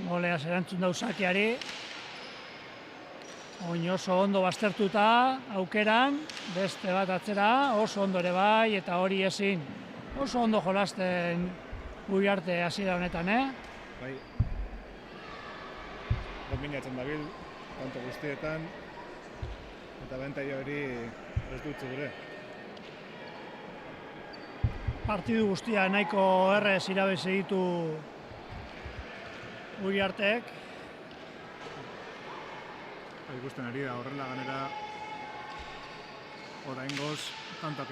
Goleaz erantzun dau sakeari. Oin oso ondo baztertuta aukeran, beste bat atzera, oso ondo ere bai, eta hori ezin. Oso ondo jolasten Uriarte hasiera honetan, Bai. Dominatzen dabil, tanto guztietan, eta bentai hori ez dutzu gure. Partidu guztia nahiko errez irabez ditu Uriartek. Ikusten ari da horrela ganera oraingoz tantak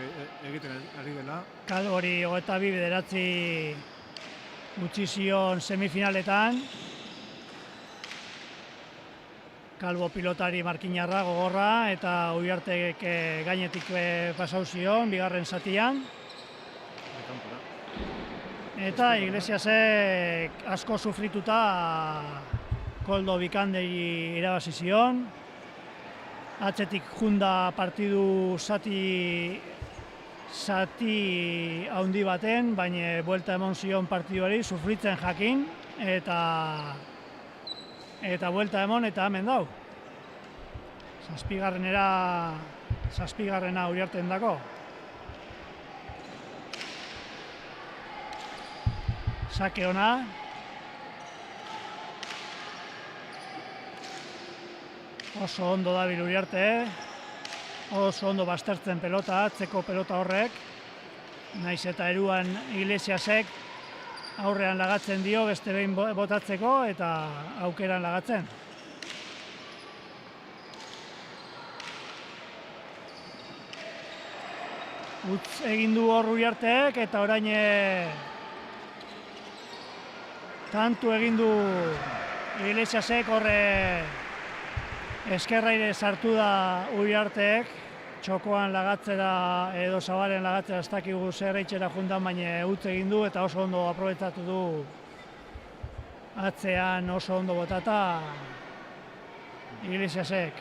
egiten ari dela. Hori 22 utzi zion semifinaletan. Kalbo pilotari markinarra gogorra eta Uriartek gainetik pasau zion bigarren zatian. Eta Iglesiasek asko sufrituta Koldo Bikandegi irabazi zion. Atzetik junda partidu zati haundi baten, baina buelta emon zion partiduari, sufritzen jakin, eta buelta emon eta hemen dau. Zazpigarrena Uriarten dako. Sake ona. Oso ondo dabil Uriarte, oso ondo baztertzen pelota, atzeko pelota horrek. Naiz eta eruan Iglesiasek aurrean lagatzen dio beste behin botatzeko eta aukeran lagatzen. Utz egin du hor Uriartek eta orain tantu egin du Iglesiasek horre eskerraire sartu da Uriartek, txokoan lagatzera edo Zabalen lagatzera ez dakigu zer eitxera juntan, baina utz egin du eta oso ondo aprobetxatu du atzean oso ondo botata Iglesiasek.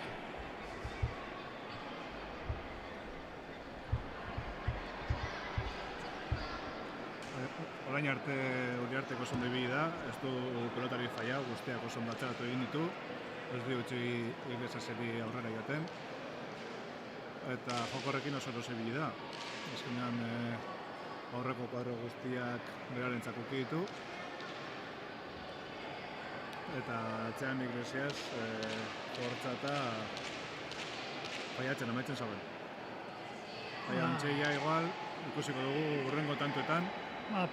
Orain arte Uriartek oso ondo ibili da, ez du pelotari fallau, guztiak oso ondo atzeratu egin ditu, ez du utzi Iglesiaseri aurrera joaten, eta jokorrekin oso eroso ibili da. Azkenean aurreko kuadro guztiak berarentzat uki ditu, eta atzean Iglesias fortza eta faiatzen amaitzen zauen. Baina antxeia igual, ikusiko dugu hurrengo tantuetan.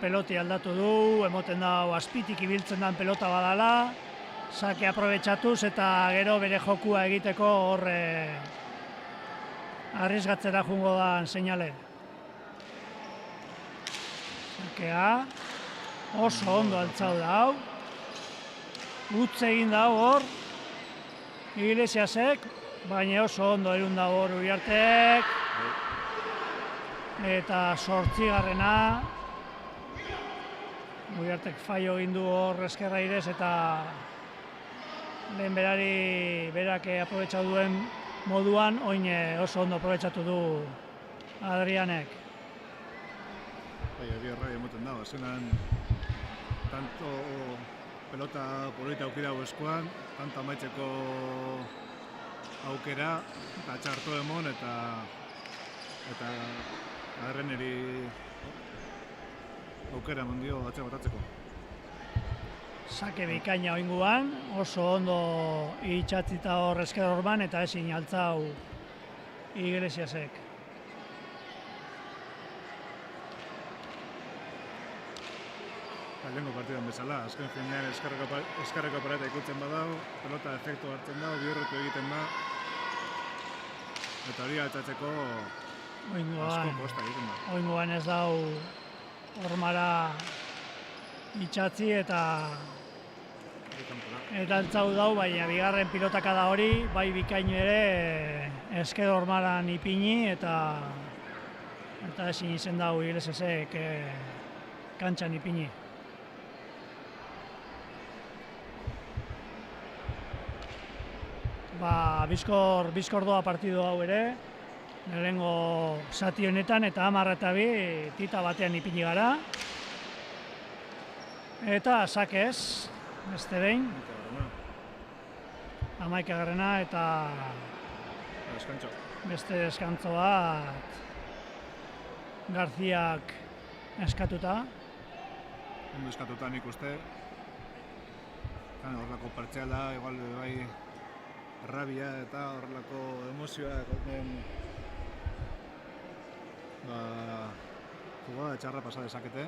Peloti aldatu du, emoten da azpitik ibiltzen den pelota badala, sake aprobetxatuz eta gero bere jokua egiteko hor arriesgatzera jungo da seinale. Sakea, oso ondo altzau da hau, utz egin da hor, Iglesiasek, baina oso ondo erun da hor Uriartek, eta 8. Uriartek faio egin du hor eskerrairez eta lehen berak aprobetxatu duen moduan, oin oso ondo aprobetxatu du Adrianek. Bi horra emoten dago, zenan tanto pelota polita aukera dago eskuan, tanto amaitzeko aukera, eta txarto emon eta Adrianeri aukera mundio atzea botatzeko. Sake bikaina oinguan, oso ondo itxatzita hor esker orban eta ezin altzau Iglesiasek. Lehenko partidan bezala, azken finean eskarreko aparata ikutzen badau, pelota efektu hartzen dau, bihurretu egiten da, eta hori altzatzeko asko kosta egiten da. Oinguan ez dau hormara itxatzi eta altzau dau, baina bigarren pilotakada hori, bai bikaino ere esker hormaran ipini eta ezin izen dau Iglesiasek kantxan ipini. Bizkor doa partidu hau ere, lehenengo zati honetan eta 10-2 tita batean ipini gara. Eta sakez, beste behin. 11. eta beste deskantzo bat Garziak eskatuta. Ondo eskatuta nik uste. Horrelako partziala, igual bai rabia eta horrelako emozioak jugada txarra pasa dezakete.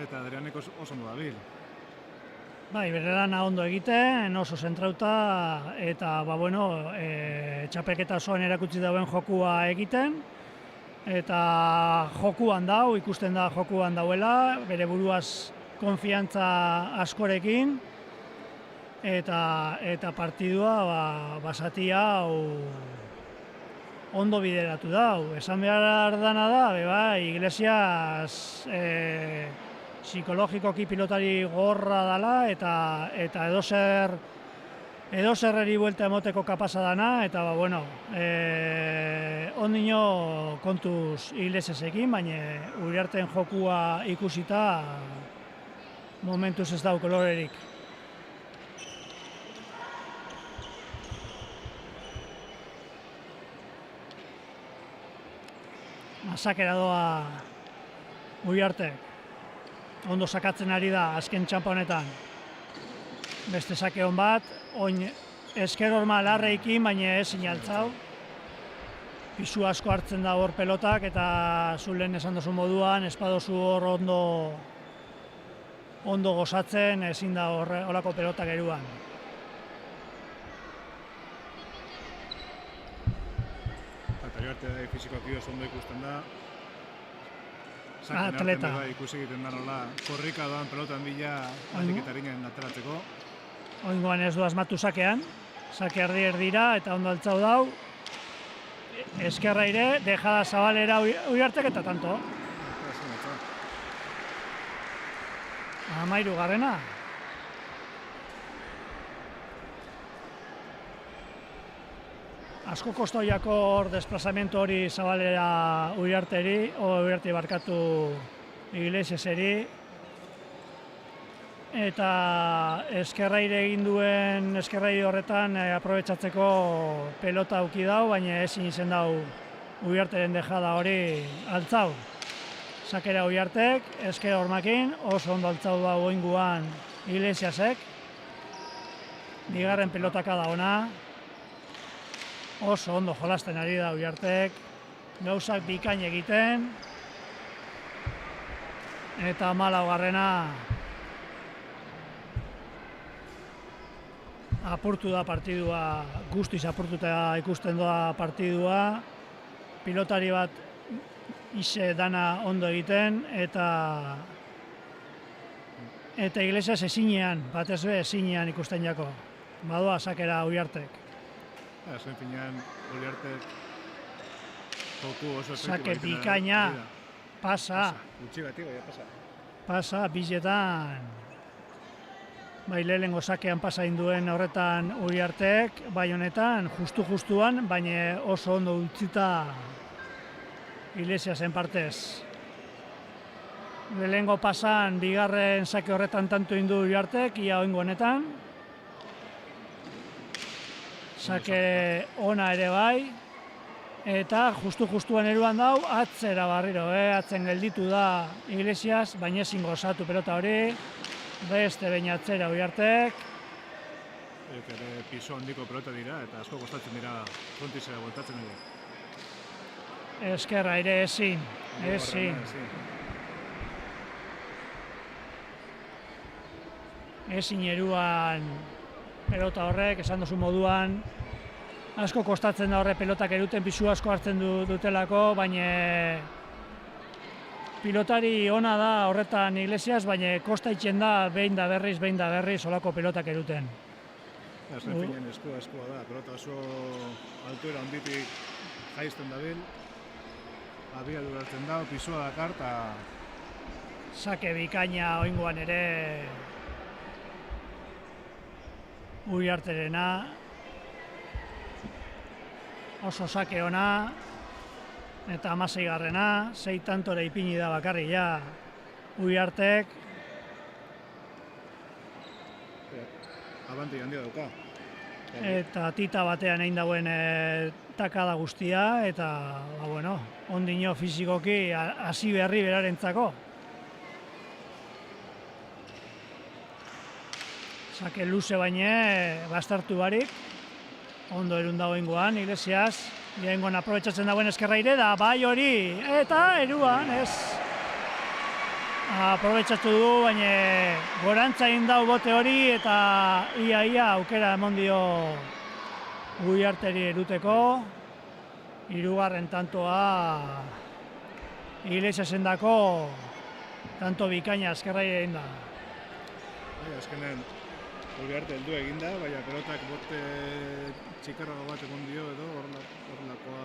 Eta Adrianek oso ondo dabil. Bai, bere lana ondo egiten, oso zentrauta eta txapelketa osoan erakutsi dauen jokua egiten. Eta jokuan dau, ikusten da jokuan dauela, bere buruaz konfiantza askorekin. Eta partidua basati hau ondo bideratu dau. Esan behar dana da, Iglesias psikologikoki pilotari gorra dala eta edozerreri buelta emoteko kapasa dana, eta ondino kontuz Iglesiasekin, baina Uriarten jokua ikusita momentuz ez dau kolorerik. Masakera doa Uriartek. Ondo sakatzen ari da azken txampa honetan. Beste sake hon bat, oin esker horma larreikin, baina ezin altzau. Pisu asko hartzen da hor pelotak eta zu lehen esan dozu moduan, espadozu hor ondo gozatzen, ezin da horrelako pelotak eruan. Eta Uriarte da fizikoki oso ondo ikusten da. Atleta. Ikusi egiten da nola korrika doan pelotan bila aldik eta harinen ateratzeko. Oingoan ez du asmatu sakean, sake erdira eta ondo altzau dau. Eskerra ire, dejada zabalera Uriartek eta tanto. 13. Asko kostoiako hor desplazamentu hori zabalera Uriarte barkatu Iglesiaseri. Eta eskerraire egin duen eskerraire horretan aprobetxatzeko pelota auki dau, baina ezin izen dau Uriarteren dejada hori altzau. Sakera Uriartek, esker hormakin, oso ondo altzau da oinguan Iglesiasek. Bigarren pelotaka da ona. Oso ondo jolasten ari da Uriartek. Gauzak bikain egiten. Eta 14. Apurtu da partidua, guztiz apurtuta ikusten doa partidua. Pilotari bat ise dana ondo egiten eta Iglesias ezinean, batez be ezinean ikusten jako. Badoa sakera Uriartek. Azken finean Uriartek joku oso sake bikaina, pasa. Gutxi bati, baina pasa. Pasa, biletan. Bai, lehenengo sakean pasa induen horretan Uriartek, bai honetan, justuan, baina oso ondo utzita Iglesiasen partez. Lehenengo pasan, bigarren sake horretan tanto indu Uriartek, ia oingo honetan. Sake ona ere bai, eta justuan eruan dau, atzera barriro, atzen gelditu da Iglesias, baina ezin gozatu pelota hori. Beste behin atzera Uriartek. Ere piso handiko pelota dira eta asko kostatzen dira frontizera bueltatzen dira. Eskerra ere ezin. Ezin eruan pelota horrek, esan duzu moduan. Asko kostatzen da horre pelotak eruten pisu asko hartzen dutelako, baina pilotari ona da horretan Iglesias, baina kosta itxen da behin da berriz olako pelotak eruten. Azken finean eskua da, pelota oso altuera onditik jaizten dabil, abiadura hartzen da, pisua dakar, eta sake bikaina oingoan ere Uriarterena. Oso sake ona. Eta 16. 6 tantore ipini da bakarri ja Uriartek. Abanti handia dauka. Eta tita batean egin dauen takada guztia, eta ondino fizikoki hasi berri berarentzako. Sake luze baina bastartu barik, ondo erun dagoengoan Iglesias. Lehengoan aprobetxatzen dagoen eskerra ire da, bai hori, eta eruan, ez. Aprobetxatu du, baina gorantza egin dau bote hori, eta ia aukera emon dio Uriarteri eruteko. Hirugarren tantoa Iglesiasen dako tanto bikaina eskerra ire egin da. Azkenen Uriarte heldu eginda, baina pelotak bote txikarrago bat egon dio edo horrelakoa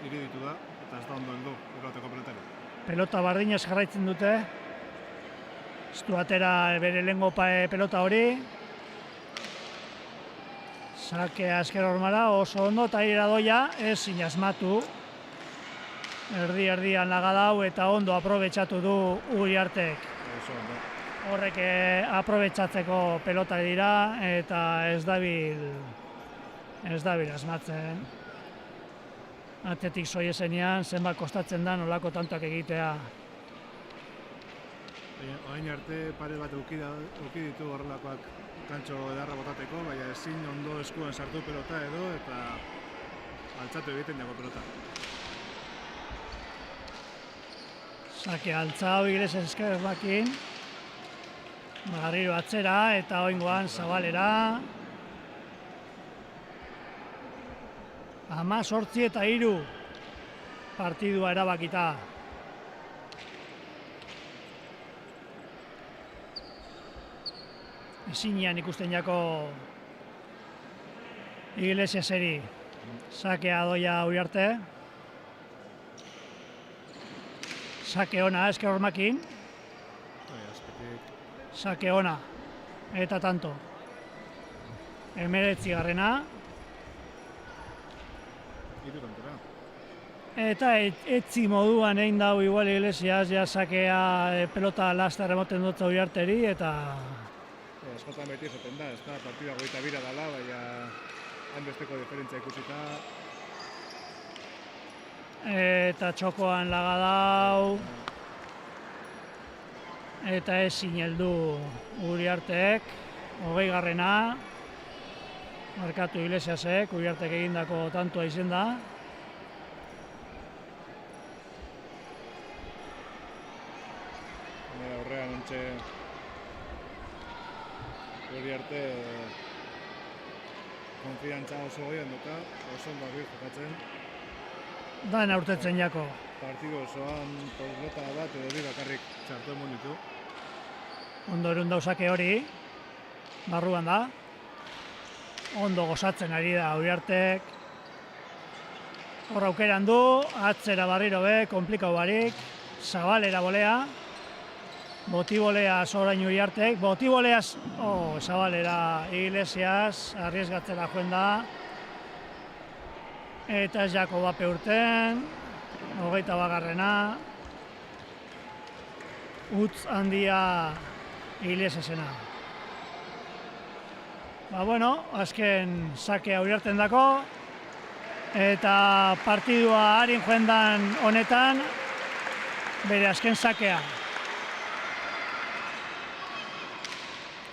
iriditu da, eta ez da ondo heldu Uriarteko pelotari. Pelota bardinez jarraitzen dute. Ez du atera bere lehengo pelota hori. Sake azker hormara oso ondo, eta ira doia, ezin asmatu. Erdian lagadau eta ondo aprobetxatu du Uriartek. Oso ondo. Horrek aprobetxatzeko pelota dira eta ez dabil asmatzen. Atletik soiezenean zenbat kostatzen da nolako tantoak egitea. Orain arte pare bat auki ditu horrelakoak kantxo edarra botateko, baina ezin ondo eskuen sartu pelota edo eta altzatu egiten dago pelota. Sake altzau Iglesias eskerbakin. Garriro atzera eta oingoan zabalera. 18 eta 3. partidua erabakita. Ezinean ikusten jako Iglesiaseri. Sakea doia Uriarte. Sake ona Ezker Hormakin. Sake ona. Eta tanto. 19. Eta etzi moduan egin dau igual Iglesias, ja sakea pelota laster emoten dut Uriarteri eta... Eskotan beti esaten da, ez da partida 22 dela, baina hainbesteko diferentzia ikusita. Eta txokoan laga dau. Eta ezin heldu Uriartek, 20. Markatu Iglesiasek, Uriartek egindako tantoa izen da. Horrean ontxe Uriarte konfiantza oso goian duka, oso ondo abir jokatzen. Dan aurtetzen jako. Partidu osoan pelota bat edo bi bakarrik txartu emon ditu. Ondo erun dauzake hori, barruan da. Ondo gozatzen ari da Uriartek. Hor aukeran du, atzera barriro be, komplikau barik. Zabalera bolea. Botibolea zorain Uriartek. Botiboleaz, Zabalera Iglesias, arriesgatzera joen da. Eta ez jako bape urten. 21. Utz handia Iglesiasena. Bueno, azken sakea Uriarten dako. Eta partidua harin joendan honetan, bere azken sakea.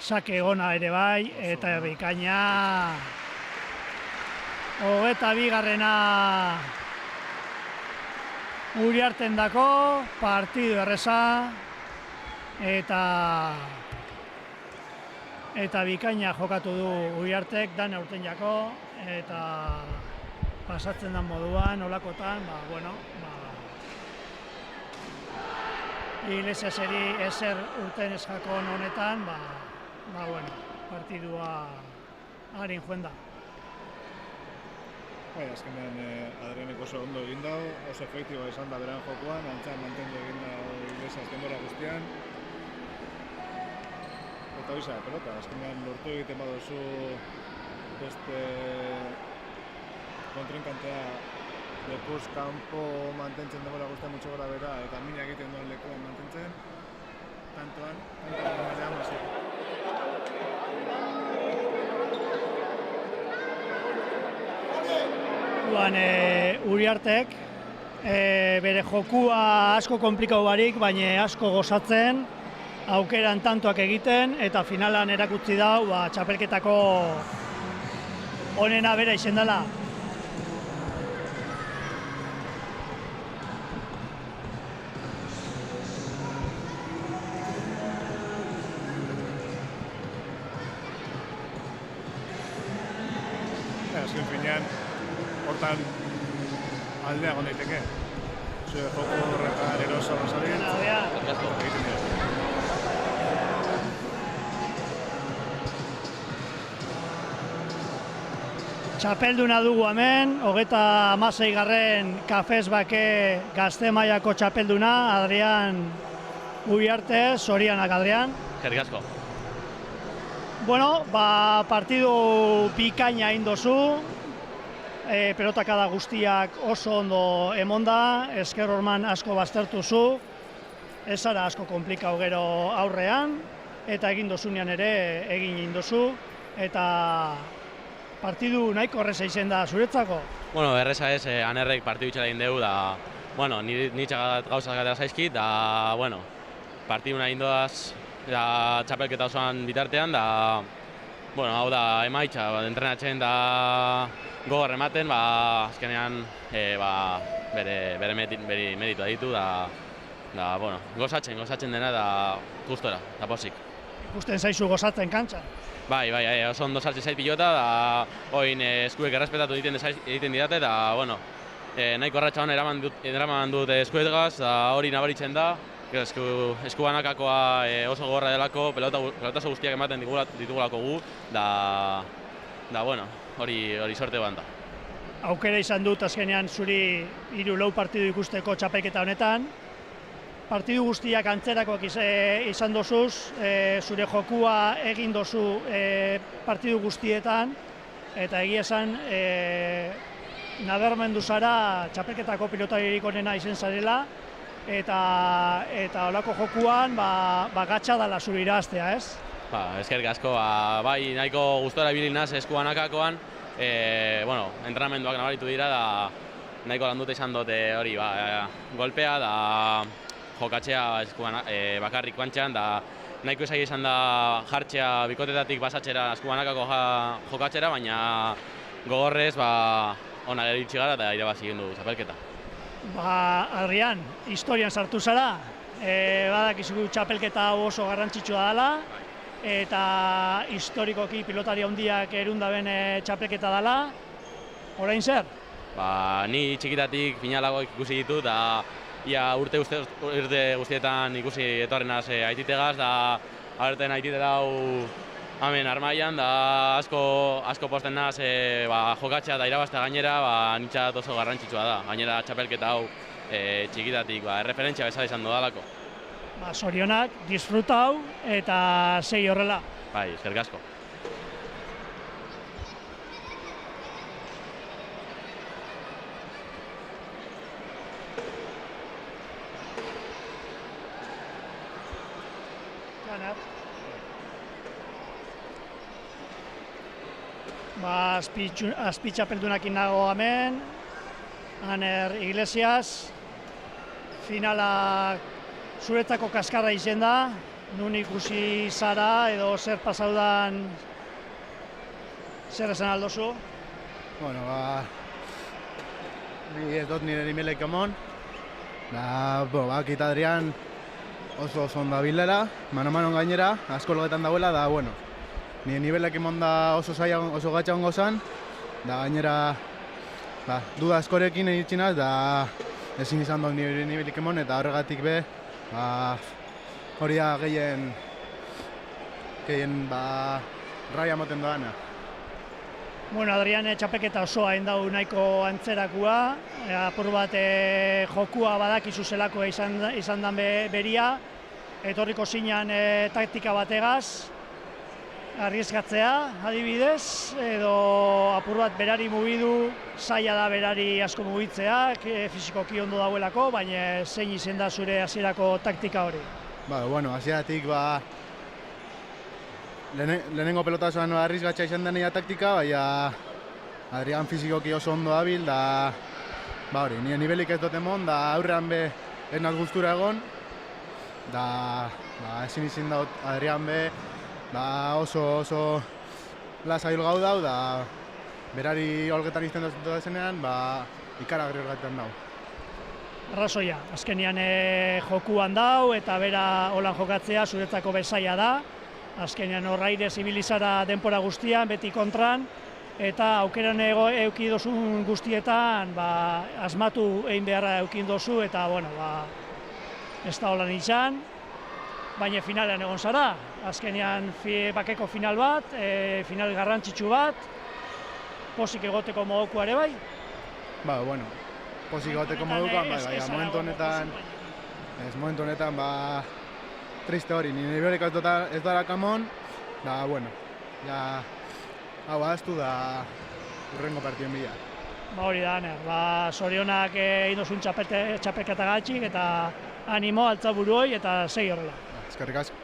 Sake ona ere bai, eta bikaina 22. Uriarten dako, partidu erreza, eta bikaina jokatu du Uriartek, dan aurten jako, eta pasatzen den moduan, olakotan, Iglesiaseri ezer urten ez jakon honetan, partidua harin joen da. Azkenean Adrianek oso ondo egin dau, oso efektiboa izan da beran jokoan, antzan mantendu egin da Iglesias denbora guztian. Eta hori pelota, azkenean lortu egiten baduzu beste kontrinkantea lekuz kanpo mantentzen denbora guztian mutxo gora bera eta mina egiten duen lekuan mantentzen, tantoan mailean mazik. Uriartek bere jokua asko komplikau barik, baina asko gozatzen, aukeran tantoak egiten, eta finalan erakutsi dau txapelketako onena bera izen dela. Azken finean, hortan aldea gondaiteke. Zue joko horretan eroso basarien, egiten dira. Txapelduna dugu hemen, 26. Kafes Bake Gazte mailako txapelduna, Adrian Uriarte, zorionak Adrian. Eskerrik asko. Partidu bikaina egin dozu, pelotakada guztiak oso ondo emonda, Ezker Horman asko baztertu zu, ez zara asko komplikau gero aurrean, eta egin dozunean ere egin indozu, eta partidu nahiko erreza izen da zuretzako? Erreza ez, Anerrek partidu itxela egin dugu, da, nitxak gauzak gatera zaizkit, da, partidu nahi indoaz, da txapelketa osoan bitartean, da, hau da emaitza, entrenatzen da gogor ematen, azkenean bere meritua ditu, da, gozatzen dena, da gustora, da posik. Ikusten zaizu gozatzen kantxan? Bai, oso ondo sartzen zait pilota, da oin eskuek errespetatu egiten didate, da, nahiko arratsaldean eraman dut eskuetgaz, da hori nabaritzen da. Eskubanakakoa oso gogorra delako, pelotazo guztiak ematen ditugulako gu, da bueno, hori sorte bat da. Aukera izan dut azkenean zuri 3-4 partidu ikusteko txapelketa honetan. Partidu guztiak antzerakoak izan dozuz, zure jokua egin dozu partidu guztietan, eta egia esan nabarmendu zara txapelketako pilotaririk onena izen zarela, eta holako jokuan gatsa dala zure iraztea, ez? Eskerrik asko, bai nahiko gustora ibili naz eskubanakakoan, entrenamenduak nabaritu dira, da nahiko landute izan dute hori, golpea, da jokatzea bakarrik kuantxean, da nahiko izai izan da jartzea bikotetatik basatzera eskubanakako jokatzera, baina gogorrez ona geritsi gara eta irabazi egin du txapelketa. Adrian, historian sartu zara, badakizu txapelketa oso garrantzitsua dela, eta historikoki pilotari handiak erundaben txapelketa dela, orain zer? Ni txikitatik finalagoak ikusi ditut, da ia urte guztietan ikusi etorrenaz aititegaz, da aberten aitite dau hemen Armaian, da asko posten naz jokatzea eta irabaztea gainera, nintzat oso garrantzitsua da. Gainera txapelketa hau txikitatik erreferentzia bezala izan dudalako. Zorionak, disfrutau eta segi horrela. Bai, eskerrik asko. Azpitxapeldunakin nago hemen, Aner Iglesias, finala zuretzako kaskarra izen da, nun ikusi zara edo zer pasaudan zer esan aldozu? Bueno, ni ez dut nire nimelek emon, bakit Adrian oso ondo bilera, mano gainera, asko logetan dauela, da bueno. Nire nivelek emon da oso gatsa hongo zan, da gainera duda askorekin egitxinaz, da ezin izan dut nire nivelik emon, eta horregatik be, hori da gehien raia moten doana. Bueno, Adrian txapelketa osoa indau nahiko antzerakua, apur bat jokua badakizu zelako izan dan beria, etorriko zinan taktika bategaz, arrieskatzea, adibidez, edo apur bat berari mugidu, zaila da berari asko mugitzea, fizikoki ondo dauelako, baina zein izen da zure hasierako taktika hori? Hasieratik lehenengo pelotazoan arrieskatza izan denia taktika, baina Adrian fizikoki oso ondo dabil, da nire nivelik ez dut emon, da aurrean be ez naz gustura egon, da ezin izin daut Adrian be, oso lasai gau dau, da berari holgetan izten dut zenean, ikaragarri horretan dau. Arrazoia, azkenean jokuan dau eta bera holan jokatzea zuretzako bezaia da. Azkenean horraire zibilizara denpora guztian, beti kontran, eta aukeran euki dozun guztietan asmatu egin beharra eukin dozu, eta ez da holan izan, baina finalean egon zara. Azkenean bakeko final bat, final garrantzitsu bat, pozik egoteko modukoa ere bai? Pozik egoteko modukoan, momentu honetan, triste hori, nire behorik ez darak amon, hau ahaztu da urrengo partien bila. Hori da, Aner, zorionak egin dozun txapelketa gatxik, eta animo, altza buruoi, eta segi horrela. Eskerrik asko.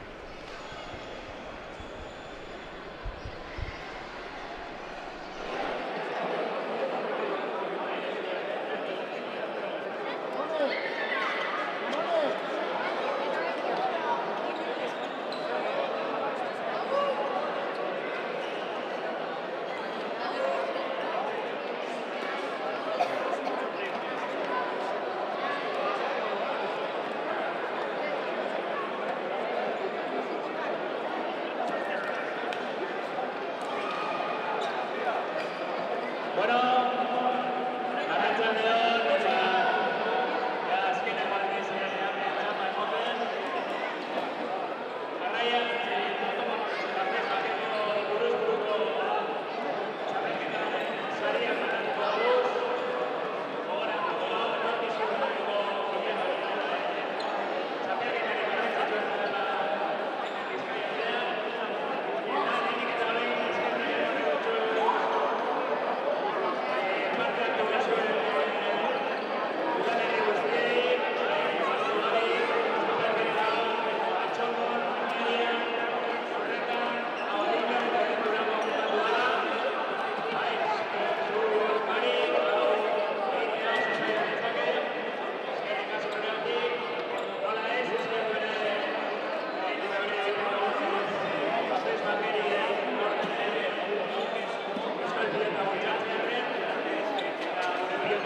Bueno, arratsalde on.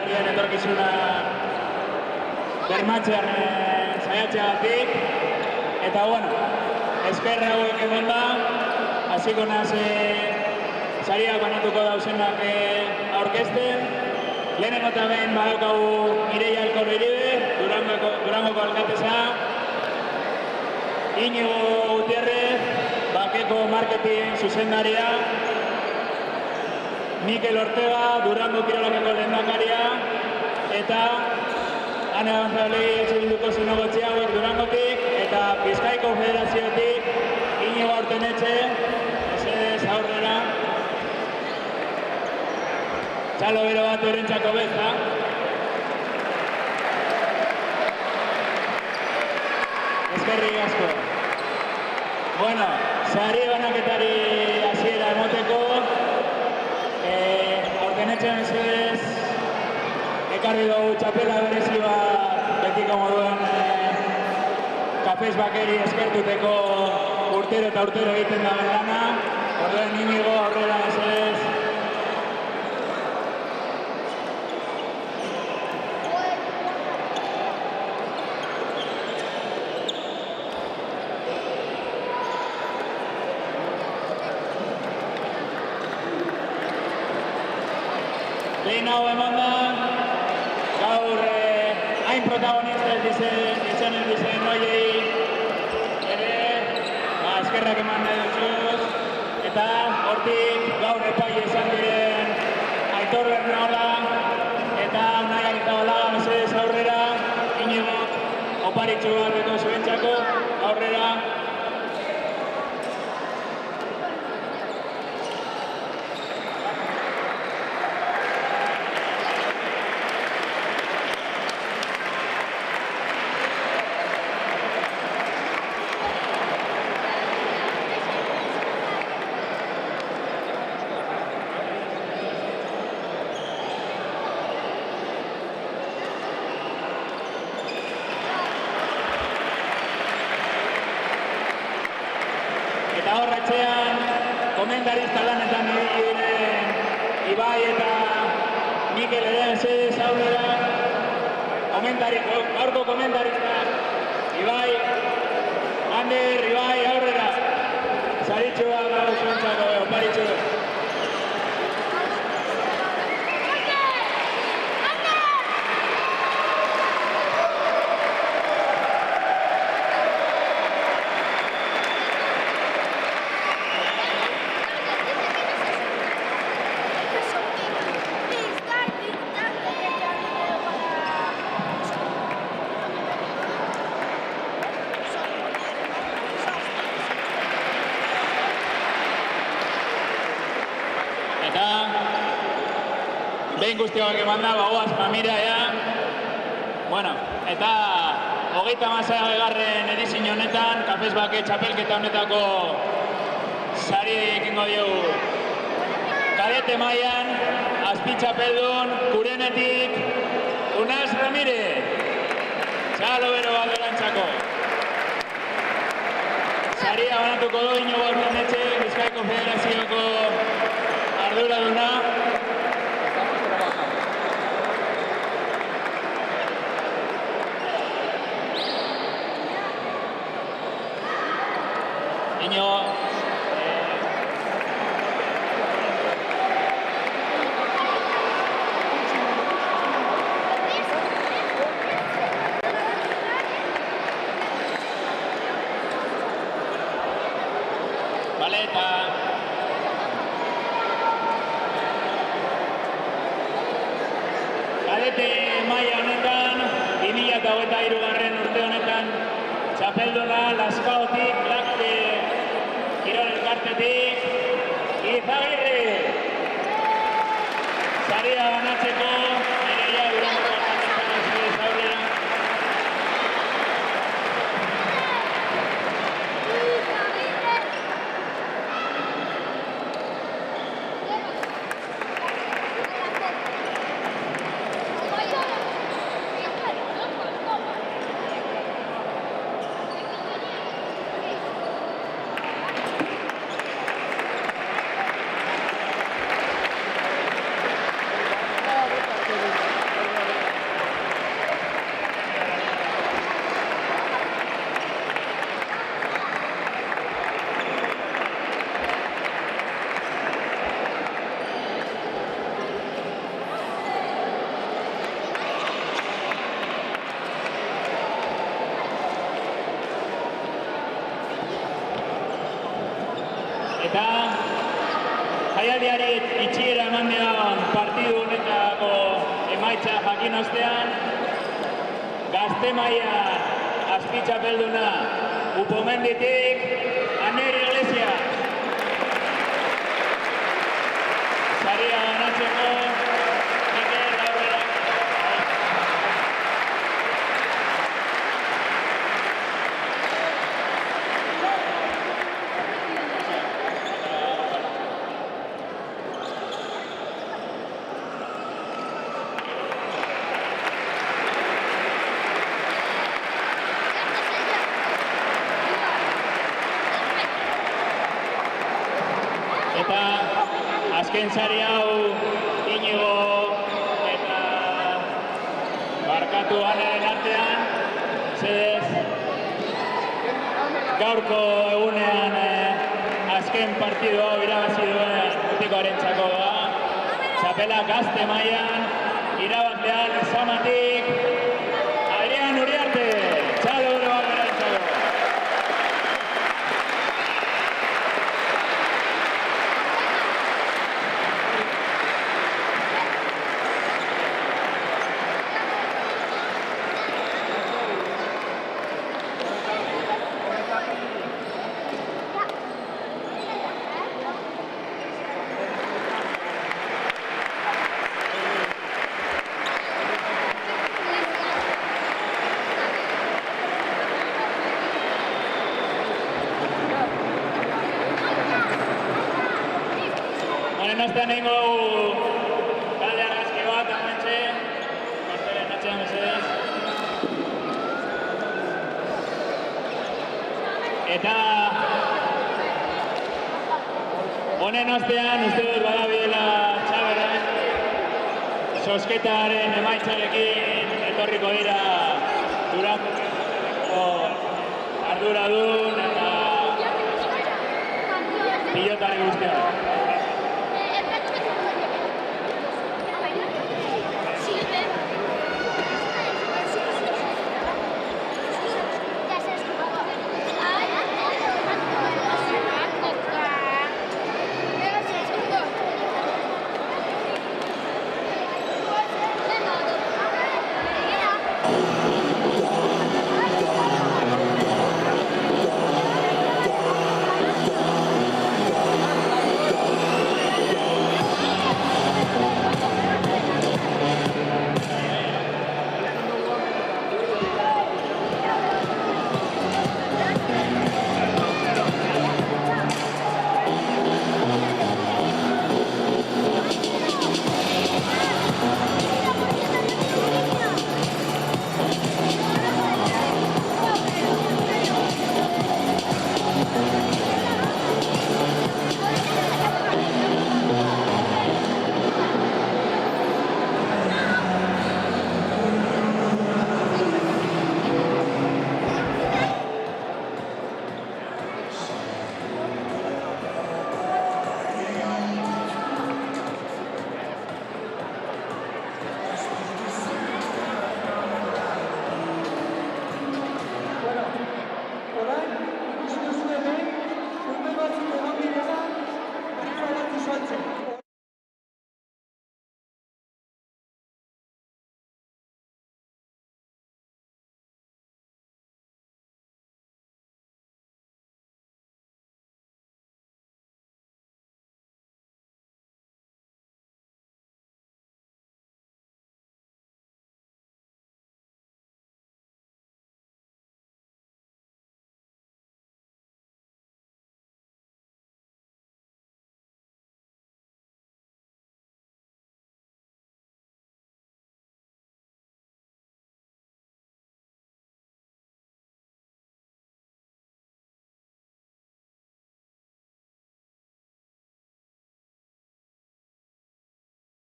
Belarrien etorkizuna bermatzean saiatzeagatik. Eta, bueno, esker hauek egon da, hasiko naz sariak banatuko dauzenak aurkezten. Lehenengo eta behin badaukagu Mireia Elkorro Iribe, Durangoko alkatesa, Iñigo Gutierrez, Bakeko marketing zuzendaria, Mikel Ortega, Durango Kirolakeko lehendakaria, eta Ane Gonzalei etxebilduko zinegotzi hauek Durangotik, eta Bizkaiko Federaziotik Iñigo Artenetxe, mesedez aurrera. Txalo bero bat eurentzako beza. Eskerrik asko. Bueno, sari banaketari hasiera emoteko, Artenetxe mesedez, ekarri dugu txapela berezi bat betiko moduen Kafes Bakeri eskertuteko urtero eta urtero egiten da lana. Orduen Iñigo aurrera mesedez. Lehin hau eman da, gaur hain protagonista izan ez dizen noiei ere eskerrak eman nahi dutxuz, eta hortik gaur epai izan diren Aitor Bernaola eta Unaiak eta Olaga mesedez aurrera, Iñigok oparitxu bat eko zuentzako aurrera. Eta horretxean, komentarista lanetan diren Ibai eta Mikel ere mesedez aurrera. Gaurko komentaristak, Ibai, Ander, Ibai aurrera. Zaritxua gaur zuentzako, oparitxu. Eta behin guztiak eman da, bagoaz mamira ea. Bueno, eta 36. edizio honetan, Kafes Bake txapelketa honetako sari ekingo diogu. Kadete mailan, azpi txapeldun, Kurenetik, Unaz Ramirez. Txalo bero bat berantzako. Saria banatuko du Iñigo Artenetxe, Bizkaiko Federazioko arduraduna. Iñigo Bale, eta kadete maila honetan, 2023 urte honetan, txapelduna Lazkaotik, Lakte Kirol Elkartetik, Izagirre. Saria banatzeko, Mireia Durango alkatesa mesedez aurrera. jaialdiari itxiera eman dion partidu honetako emaitza jakin ostean, Gazte mailan azpi txapelduna Upomenditik Aner Iglesias. Saria banatzeko Mikel Aurrera. Eta azken sari hau Inigo eta Barkatu Aneren artean, zedez gaurko egunean azken partidu hau irabazi duen mutikoarentzako da. Txapela Gazte mailan irabazlean Zamatik Adrian Uriarte, txalo oro baberantzako. Honen ostean egingo talde argazki bat, hementxe, kartelen atxean mesedez. Eta honen ostean uste dut badabilela Txaberren, zozketaren emaitzarekin etorriko dira Durango arduradun eta pilotari guztiak.